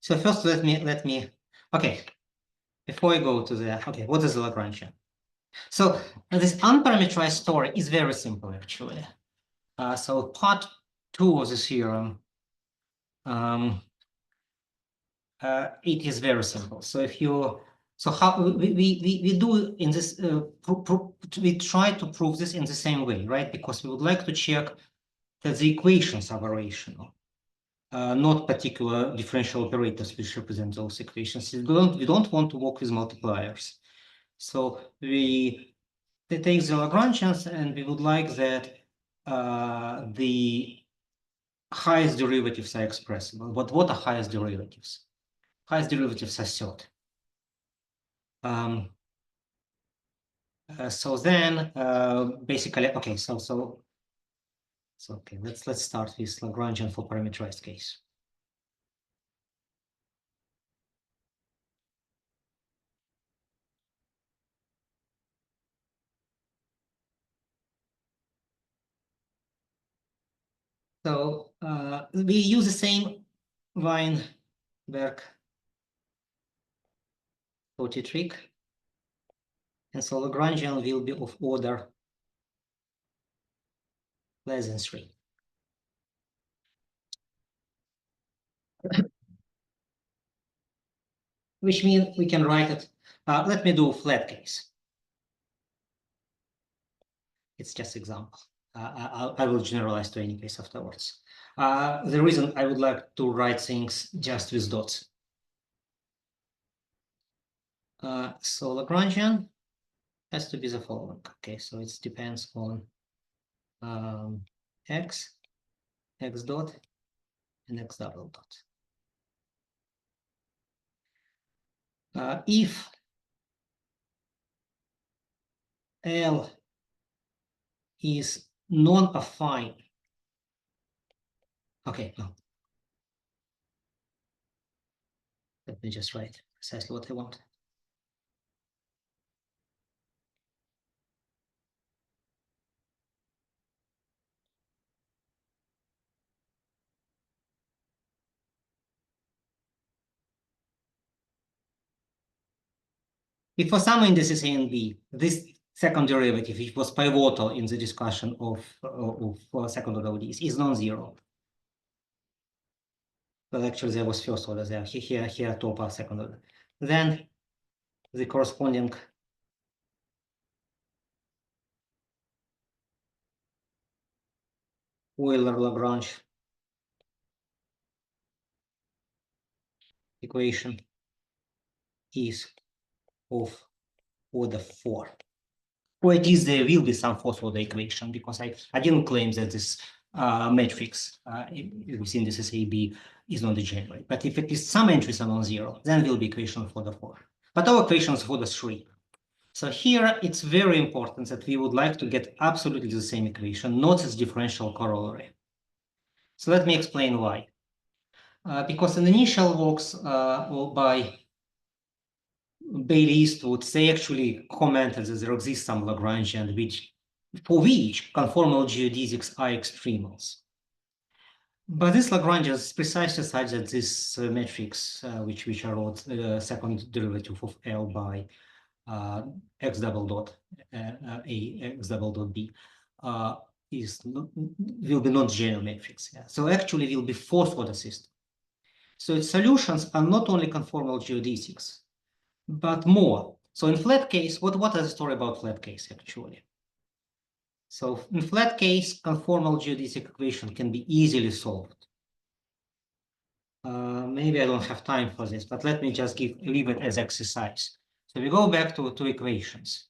B: So first let me okay, before I go to the what is the Lagrangian? So this unparameterized story is very simple actually. So part 2 of the theorem, it is very simple. So if you how we do in this we try to prove this in the same way, right? Because we would like to check that the equations are variational. Not particular differential operators which represent those equations. We don't want to work with multipliers. So we take the Lagrangians, and we would like that the highest derivatives are expressible. But what are highest derivatives? Highest derivatives are third. So then basically, okay, so okay, let's start with Lagrangian for parameterized case. So we use the same Weinberg trick, and so Lagrangian will be of order less than 3. Which means we can write it. Let me do a flat case. It's just example. I will generalize to any case afterwards. The reason I would like to write things just with dots. So Lagrangian has to be the following. Okay, so it depends on x dot, and x double dot. If L is non-affine, okay, no. Let me just write precisely what I want. If for some indices A and B, this second derivative, which was pivotal in the discussion of second order ODEs, is non-zero. Well, actually, there was first order there. Here, top are second order. Then the corresponding Euler-Lagrange equation is of order 4. Or at least there will be some fourth order equation, because I didn't claim that this matrix within this SAB is not degenerate. But if at least some entries are non-zero, then will be equation of order 4. But our equation is of order 3. So here it's very important that we would like to get absolutely the same equation, not its differential corollary. So let me explain why. Because in initial works by Bailey Eastwood, they actually commented that there exists some Lagrangian for which conformal geodesics are extremals. But this Lagrangian is precisely such that this matrix, which I wrote, second derivative of L by x double dot A x double dot B will be not general matrix. Yeah. So actually will be fourth order system. So its solutions are not only conformal geodesics, but more. So in flat case, what is the story about flat case actually? So in flat case, conformal geodesic equation can be easily solved. Maybe I don't have time for this, but let me just leave it as exercise. So we go back to two equations.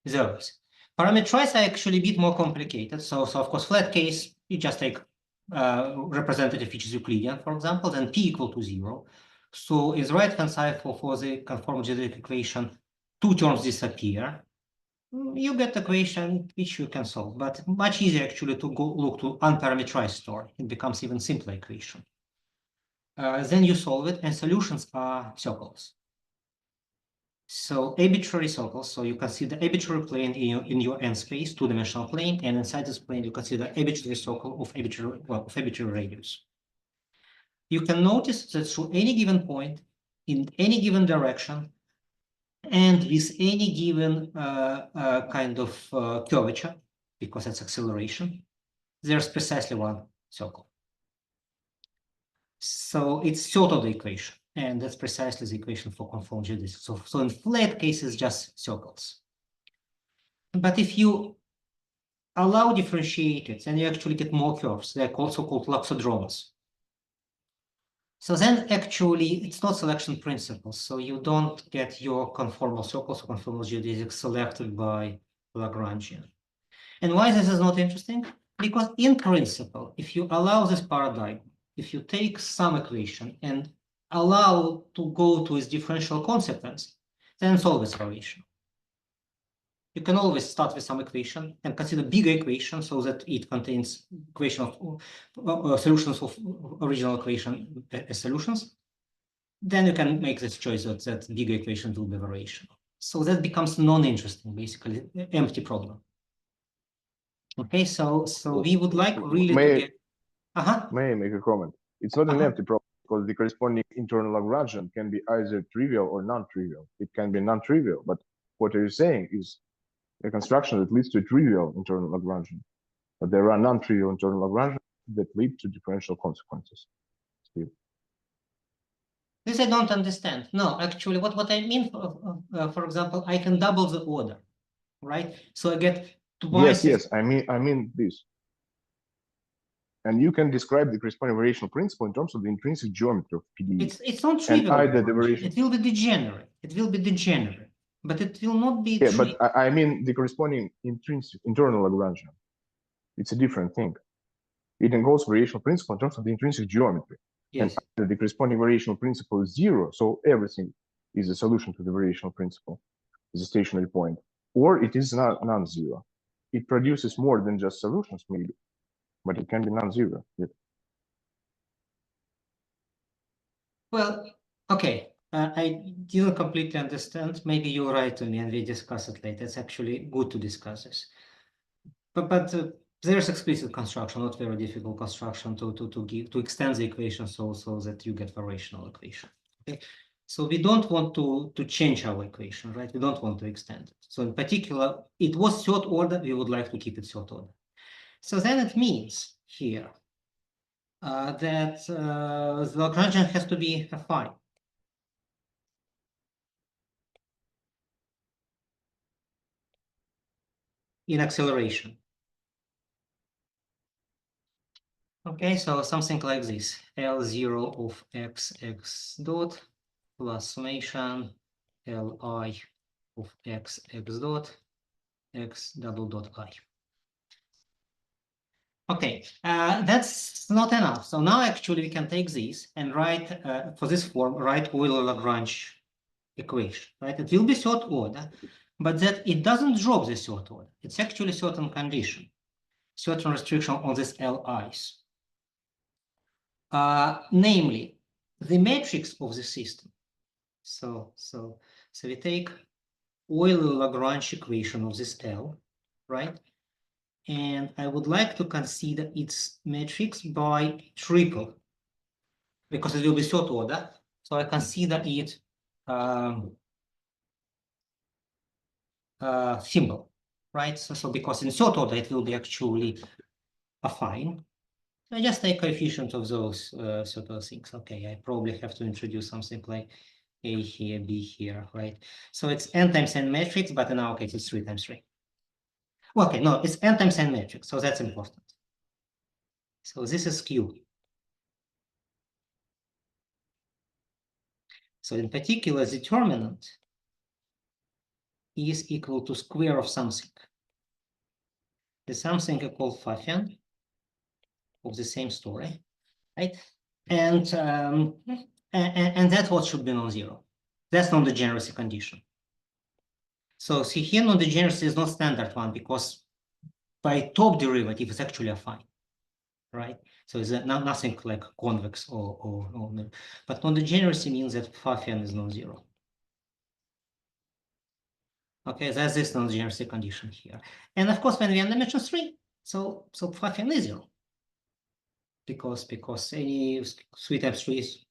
B: those. Parameterize are actually a bit more complicated. So of course, flat case, you just take representative features Euclidean, for example, then p equal to 0. So is right-hand side for the conformal GDEq equation, two terms disappear. You get the equation which you can solve, but much easier actually to go look to unparameterized story. It becomes even simpler equation. Then you solve it, and solutions are circles. So arbitrary circles. So you consider arbitrary plane in your n space, two-dimensional plane, and inside this plane you consider arbitrary circle of arbitrary radius. You can notice that through any given point, in any given direction, and with any given kind of curvature, because it's acceleration, there's precisely one circle. So it's sort of the equation, and that's precisely the equation for conformal geodesics. So in flat cases, just circles. But if you allow differentiators, then you actually get more curves. They're also called loxodromes. So then actually it's not selection principles. So you don't get your conformal circles or conformal geodesics selected by Lagrangian. And why this is not interesting? Because in principle, if you allow this paradigm, if you take some equation and allow to go to its differential consequence, then it's always variational. You can always start with some equation and consider bigger equation so that it contains equation of solutions of original equation as solutions. Then you can make this choice that bigger equation will be variational. So that becomes non-interesting, basically, empty problem. Okay, so we would like really to get.
D: May I make a comment? It's not an empty problem because the corresponding internal Lagrangian can be either trivial or non-trivial. It can be non-trivial, but what are you saying is a construction that leads to a trivial internal Lagrangian. But there are non-trivial internal Lagrangians that lead to differential consequences.
B: This I don't understand. No, actually, what I mean, for example, I can double the order, right? So I get twice.
D: Yes. I mean this. And you can describe the corresponding variational principle in terms of the intrinsic geometry of PDE.
B: It's not trivial.
D: And either the variation.
B: It will be degenerate. It will be degenerate, but it will not be.
D: Yeah, but I mean the corresponding intrinsic internal Lagrangian. It's a different thing. It involves variational principle in terms of the intrinsic geometry.
B: Yes.
D: And the corresponding variational principle is 0, so everything is a solution to the variational principle, is a stationary point, or it is not non-zero. It produces more than just solutions, maybe, but it can be non-zero. Yeah.
B: Well, okay. I didn't completely understand. Maybe you're right, Tony, and we discuss it later. It's actually good to discuss this. But there's explicit construction, not very difficult construction to extend the equation so that you get variational equation. Okay, so we don't want to change our equation, right? We don't want to extend it. So in particular, it was third order. We would like to keep it third order. So then it means here that the Lagrangian has to be affine. In acceleration. Okay, so something like this, L0 of x dot plus summation Li of x dot x double dot I. Okay, that's not enough. So now actually we can take this and write, for this form, write Euler-Lagrange equation, right? It will be third order, but that it doesn't drop the third order. It's actually certain condition, certain restriction on this Li's. Namely, the matrix of the system. So we take Euler-Lagrange equation of this L, right? And I would like to consider its matrix by triple, because it will be third order. So I consider it symbol, right? So because in third order it will be actually affine. I just take coefficient of those sort of things. Okay, I probably have to introduce something like A here, B here, right? So it's n times n matrix, but in our case it's 3 times 3. Okay, no, it's n times n matrix, so that's important. So this is Q. So in particular, the determinant is equal to square of something. The something I call Pfaffian of the same story, right? And that's what should be non-zero. That's non-degeneracy condition. So see here, non-degeneracy is not standard one because by top derivative it's actually affine, right? So it's nothing like convex or but non-degeneracy means that Pfaffian is non-zero. Okay, that's this non-degeneracy condition here. And of course, when we are in dimension 3, so Pfaffian is zero. Because any 3 times 3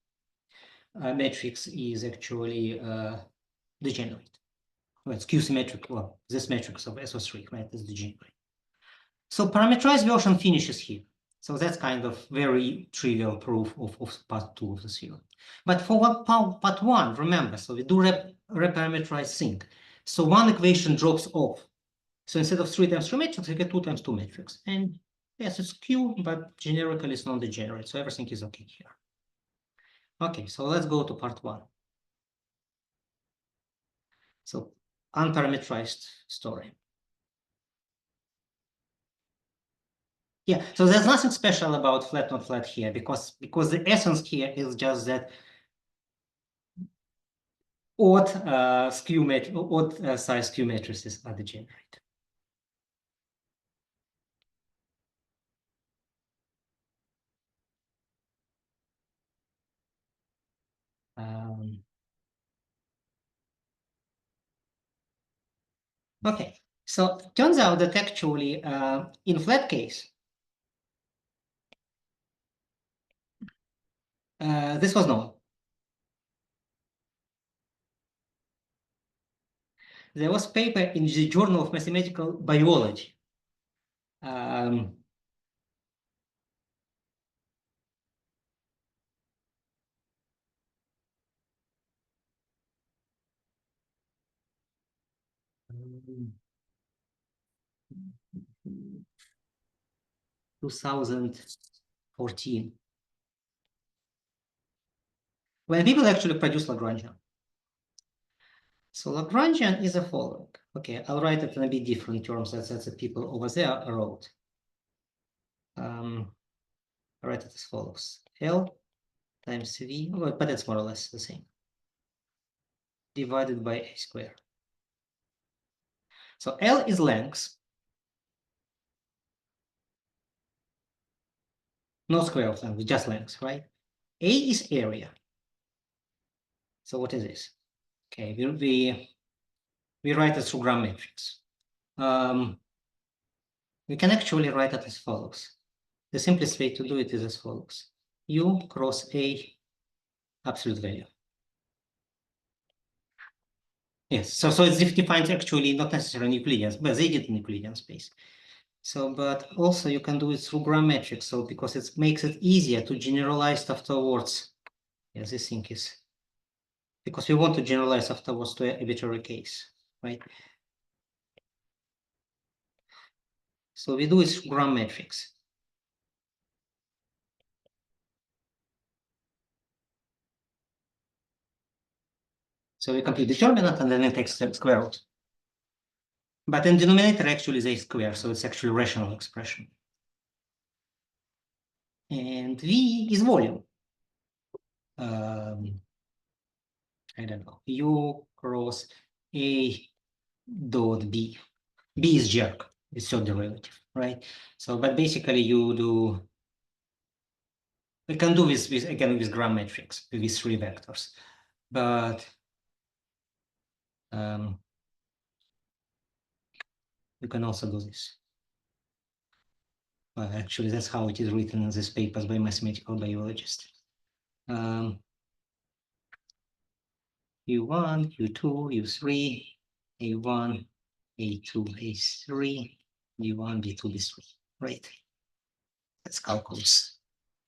B: matrix is actually degenerate. Well, it's Q-symmetric. Well, this matrix of SO3, right, is degenerate. So parameterized version finishes here. So that's kind of very trivial proof of part 2 of the theorem. But for part 1, remember, so we do reparameterize thing. So one equation drops off. So instead of 3 times 3 matrix, we get 2 times 2 matrix. And yes, it's Q, but generically it's non-degenerate. So everything is okay here. Okay, so let's go to part 1. So unparameterized story. Yeah, so there's nothing special about flat not flat here because the essence here is just that odd size skew matrices are degenerate. Okay, so it turns out that actually in flat case, this was known. There was a paper in the Journal of Mathematical Biology. 2014. When people actually produce Lagrangian. So Lagrangian is the following. Okay, I'll write it in a bit different terms. That's the people over there wrote. I write it as follows: L times V, but it's more or less the same, divided by A squared. So L is length, no square of length, just length, right? A is area. So what is this? Okay, we write it through Gram matrix. We can actually write it as follows. The simplest way to do it is as follows: U cross A absolute value. Yes, so it defines actually not necessarily Euclidean, but they did in Euclidean space. So, but also you can do it through Gram matrix. So because it makes it easier to generalize afterwards. Yes, this thing is because we want to generalize afterwards to a arbitrary case, right? So we do it through Gram matrix. So we compute determinant and then it takes the square root. But in denominator actually is a square, so it's actually a rational expression. And V is volume. I don't know, U cross A dot B. B is jerk, it's third derivative, right? So, but basically you do, we can do this with again with Gram matrix with 3 vectors, but you can also do this. Well, actually, that's how it is written in these papers by mathematical biologists. U1, U2, U3, A1, A2, A3, B1, B2, B3, right? That's calculus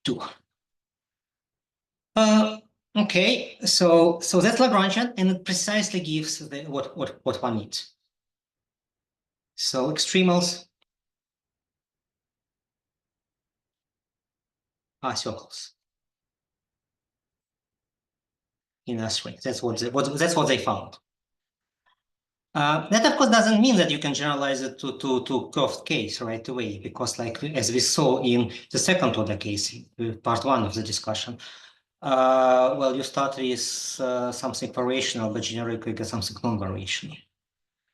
B: 2. Okay, so that's Lagrangian, and it precisely gives the what one needs. So extremals are circles in a string. That's what they found. That of course doesn't mean that you can generalize it to curved case right away, because like as we saw in the second order case, part 1 of the discussion, well, you start with something variational, but generically get something non-variational.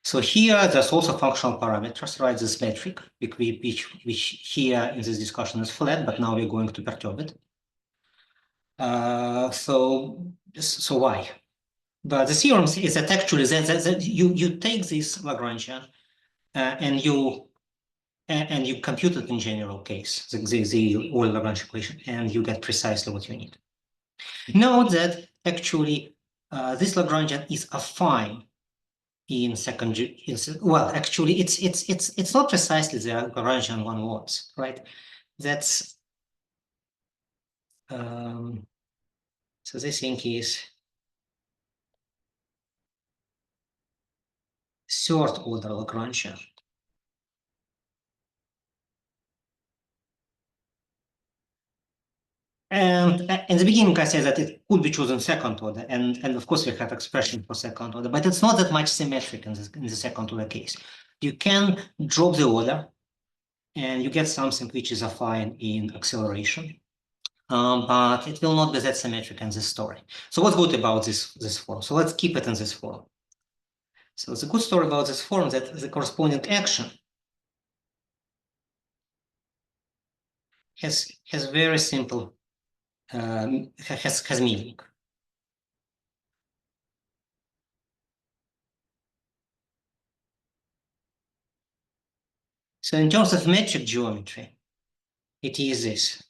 B: So here there's also functional parameters, right? This metric, which here in this discussion is flat, but now we're going to perturb it. So why? But the theorem is that actually that you take this Lagrangian and you compute it in general case, the Euler Lagrange equation, and you get precisely what you need. Note that actually this Lagrangian is affine in secondary. Well, actually, it's not precisely the Lagrangian one wants, right? That's so this thing is third order Lagrangian. And in the beginning, I said that it could be chosen second order, and of course we have expression for second order, but it's not that much symmetric in the second order case. You can drop the order, and you get something which is affine in acceleration, but it will not be that symmetric in this story. So what's good about this form? So let's keep it in this form. So the good story about this form that the corresponding action has very simple has meaning. So in terms of metric geometry, it is this.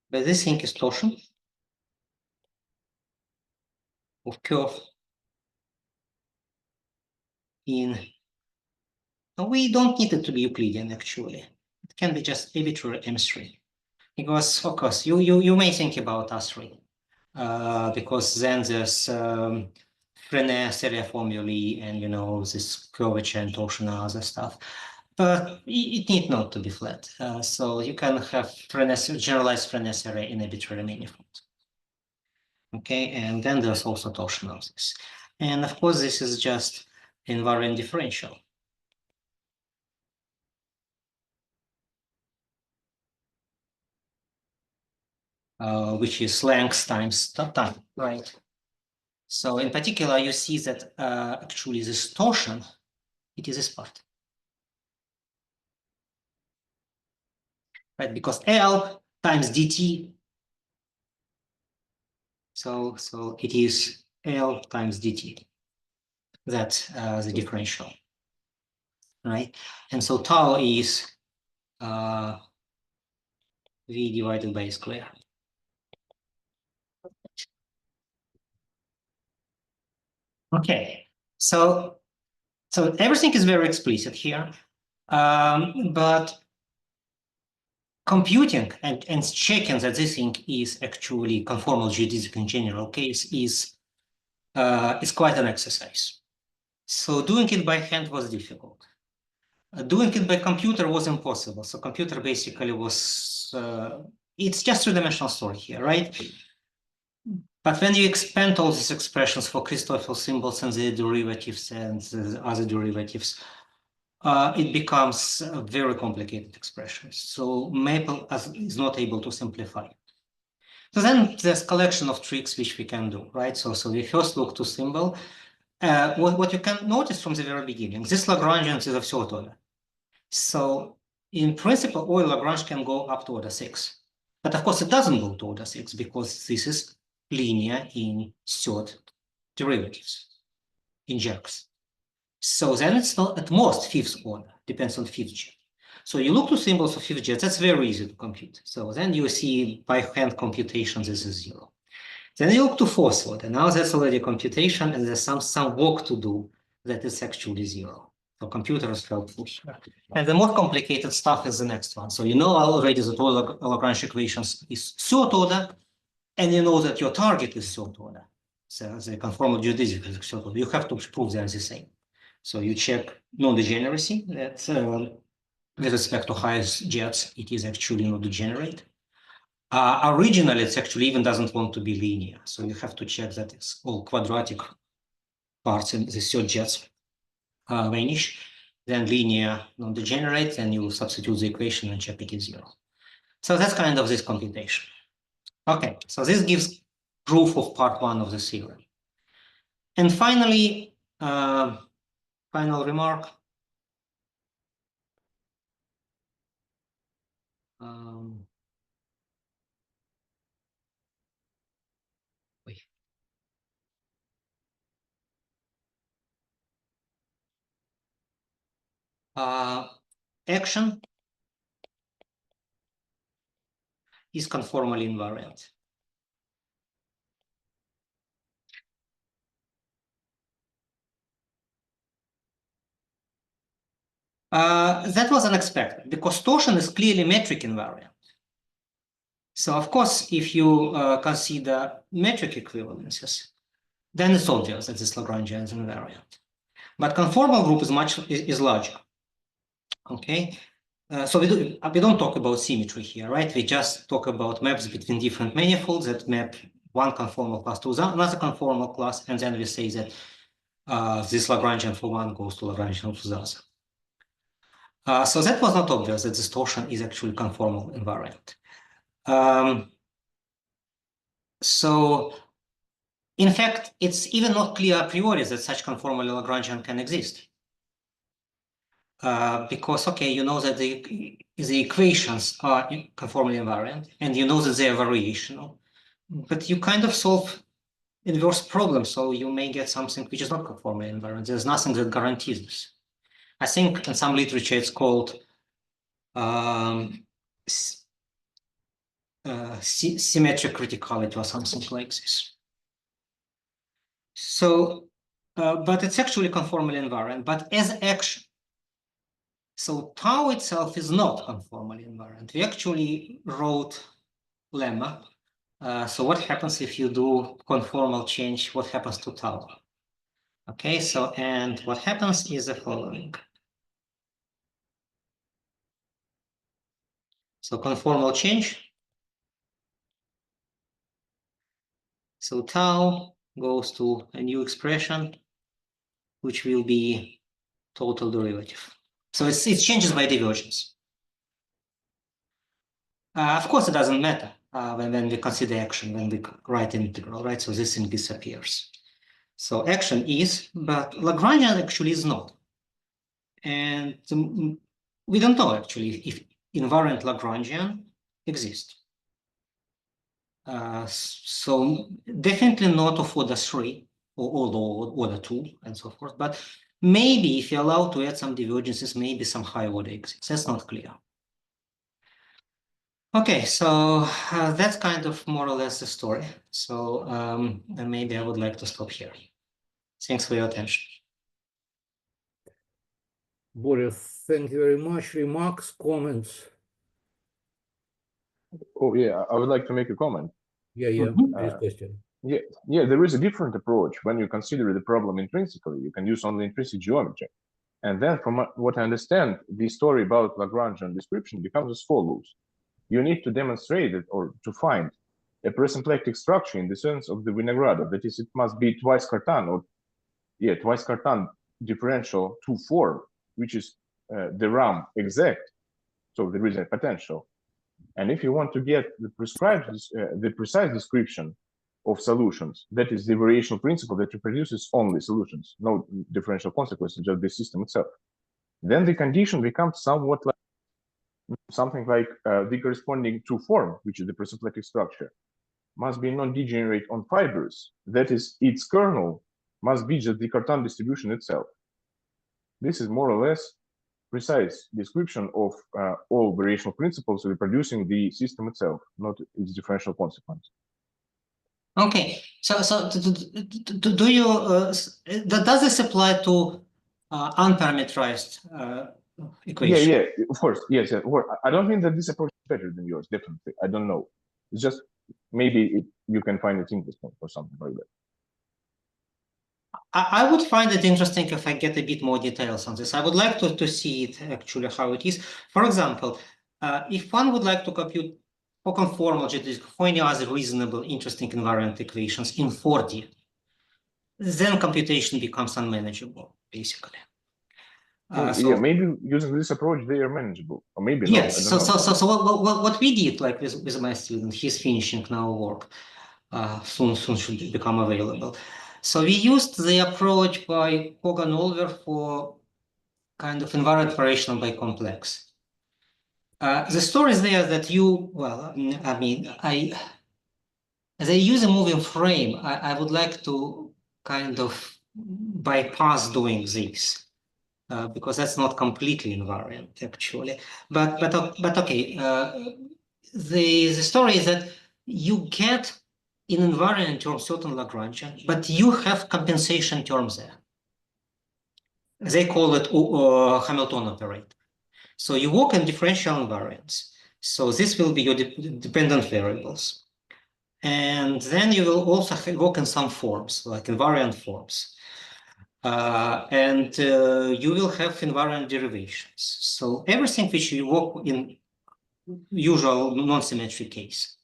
B: But this thing is torsion of curve in. We don't need it to be Euclidean actually. It can be just arbitrary M3. Because of course you may think about R3. Because then there's Frenet area formulae and this curvature and torsion and other stuff. But it need not to be flat. So you can have generalized Frenet area in arbitrary manifold. Okay, and then there's also torsion of this. And of course, this is just invariant differential. Which is length times time, right? So in particular, you see that actually this torsion, it is this part. Right, because L times dt. So it is L times dt. That's the differential, right? And so tau is V divided by A square. Okay, so everything is very explicit here, but computing and checking that this thing is actually conformal geodesic in general case is quite an exercise. So doing it by hand was difficult. Doing it by computer was impossible. So computer basically was, it's just three-dimensional story here, right? But when you expand all these expressions for Christoffel symbols and the derivatives and the other derivatives, it becomes a very complicated expression. So Maple is not able to simplify. So then there's a collection of tricks which we can do, right? So we first look to symbol. What you can notice from the very beginning, this Lagrangian is of third order. So in principle, Euler Lagrange can go up to order 6. But of course, it doesn't go to order 6 because this is linear in third derivatives, in jerks. So then it's not at most fifth order, depends on fifth jet. So you look to symbols of fifth jet, that's very easy to compute. So then you see by hand computation, this is 0. Then you look to fourth order, now that's already computation and there's some work to do that is actually 0. So computer is helpful here. And the more complicated stuff is the next one. So you know already that all Lagrange equations is third order, and you know that your target is third order. So the conformal geodesic is third order. You have to prove they're the same. So you check non-degeneracy, that with respect to highest jets, it is actually not degenerate. Originally, it actually even doesn't want to be linear. So you have to check that it's all quadratic parts in the third jets vanish. Then linear non-degenerate, and you substitute the equation and check it is 0. So that's kind of this computation. Okay, so this gives proof of part 1 of the theorem. And finally, final remark. Action is conformally invariant. That was unexpected because torsion is clearly metric invariant. So of course, if you consider metric equivalences, then it's obvious that this Lagrangian is invariant. But conformal group is larger. Okay, so we don't talk about symmetry here, right? We just talk about maps between different manifolds that map one conformal class to another conformal class, and then we say that this Lagrangian for one goes to Lagrangian for the other. So that was not obvious that this torsion is actually conformal invariant. So in fact, it's even not clear a priori that such conformal Lagrangian can exist. Because, okay, you know that the equations are conformally invariant, and you know that they are variational, but you kind of solve inverse problems, so you may get something which is not conformally invariant. There's nothing that guarantees this. I think in some literature it's called symmetric criticality or something like this. So, but it's actually conformally invariant, but as action. So tau itself is not conformally invariant. We actually wrote lemma. So what happens if you do conformal change? What happens to tau? Okay, so and what happens is the following. So conformal change. So tau goes to a new expression, which will be total derivative. So it changes by divergence. Of course, it doesn't matter when we consider action, when we write integral, right? So this thing disappears. So action is, but Lagrangian actually is not. And we don't know actually if invariant Lagrangian exists. So definitely not of order 3 or order 2 and so forth. But maybe if you're allowed to add some divergences, maybe some high order exists. That's not clear. Okay, so that's kind of more or less the story. So maybe I would like to stop here. Thanks for your attention.
A: Boris, thank you very much. Remarks, comments?
D: Oh yeah, I would like to make a comment.
A: Yeah, please question.
D: Yeah, there is a different approach. When you consider the problem intrinsically, you can use only intrinsic geometry. And then from what I understand, the story about Lagrangian description becomes as follows. You need to demonstrate it or to find a presymplectic structure in the sense of the Vinogradov. That is, it must be twice Cartan twice Cartan differential to form, which is the RAM exact. So there is a potential. And if you want to get the precise description of solutions, that is the variational principle that reproduces only solutions, no differential consequences, just the system itself, then the condition becomes somewhat like something like the corresponding to form, which is the presymplectic structure, must be non-degenerate on fibers. That is, its kernel must be just the Cartan distribution itself. This is more or less precise description of all variational principles reproducing the system itself, not its differential consequence.
B: Okay, so do you does this apply to unparameterized equation?
D: Yeah, of course, yes. I don't think that this approach is better than yours. Definitely, I don't know. It's just maybe you can find it interesting or something like that.
B: I would find it interesting if I get a bit more details on this. I would like to see it actually how it is. For example, if one would like to compute conformal GDEq, for any other reasonable, interesting invariant equations in 4D, then computation becomes unmanageable, basically.
D: Yeah, maybe using this approach they are manageable, or maybe not. I
B: Yes.
D: don't know.
B: So what we did, like with my student, he's finishing now work. Soon should become available. So we used the approach by Kogan-Olver for kind of invariant variational by complex. The story is there that you, well, I mean, as I use a moving frame, I would like to kind of bypass doing this because that's not completely invariant actually. But okay, the story is that you get in invariant term certain Lagrangian, but you have compensation terms there. They call it Hamilton operator. So you work in differential invariants. So this will be your dependent variables. And then you will also work in some forms, like invariant forms. And you will have invariant derivations. So everything which you work in usual non-symmetric case.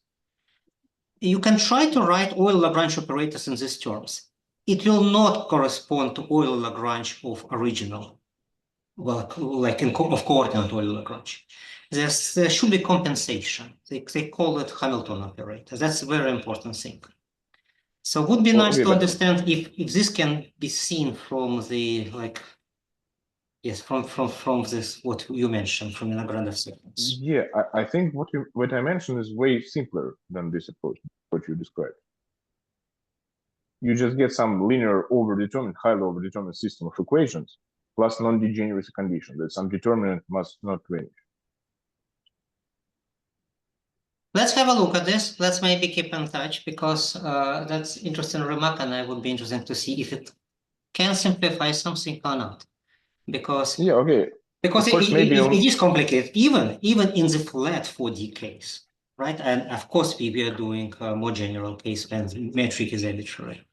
B: You can try to write Euler-Lagrange operators in these terms. It will not correspond to Euler-Lagrange of original, well, like of coordinate Euler-Lagrange. There should be compensation. They call it Hamilton operator. That's a very important thing. So it would be nice to understand if this can be seen from the, like, yes, from this, what you mentioned, from Lagrange sequence.
D: Yeah, I think what I mentioned is way simpler than this approach, what you described. You just get some linear overdetermined, highly overdetermined system of equations plus non-degeneracy condition that some determinant must not vanish.
B: Let's have a look at this. Let's maybe keep in touch because that's interesting remark, and I would be interested to see if it can simplify something or not. Because
D: yeah, okay.
B: Because
D: of course,
B: it is complicated, even in the flat 4D case, right? And of course, we are doing a more general case when the metric is arbitrary.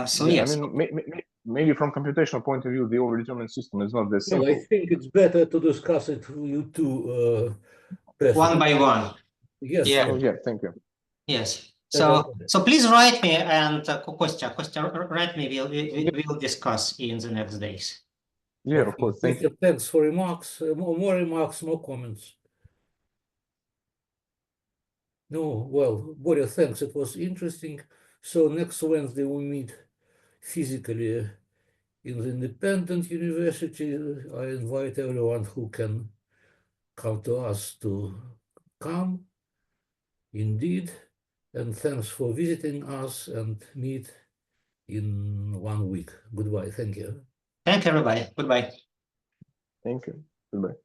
B: So
D: yeah,
B: yes.
D: I mean, maybe from computational point of view, the overdetermined system is not that simple.
A: Well, I think it's better to discuss it with you two.
B: One by one.
A: Yes.
B: Yeah.
D: Oh, yeah, thank you.
B: Yes. So please write me, and Kostya, write me. We'll discuss in the next days.
D: Yeah, of course. Thank you.
A: Thanks for remarks. More remarks, more comments. No, well, Boris, thanks. It was interesting. So next Wednesday we meet physically in the independent university. I invite everyone who can come to us to come. Indeed. And thanks for visiting us, and meet in 1 week. Goodbye. Thank you.
B: Thank you, everybody. Goodbye.
D: Thank you. Goodbye.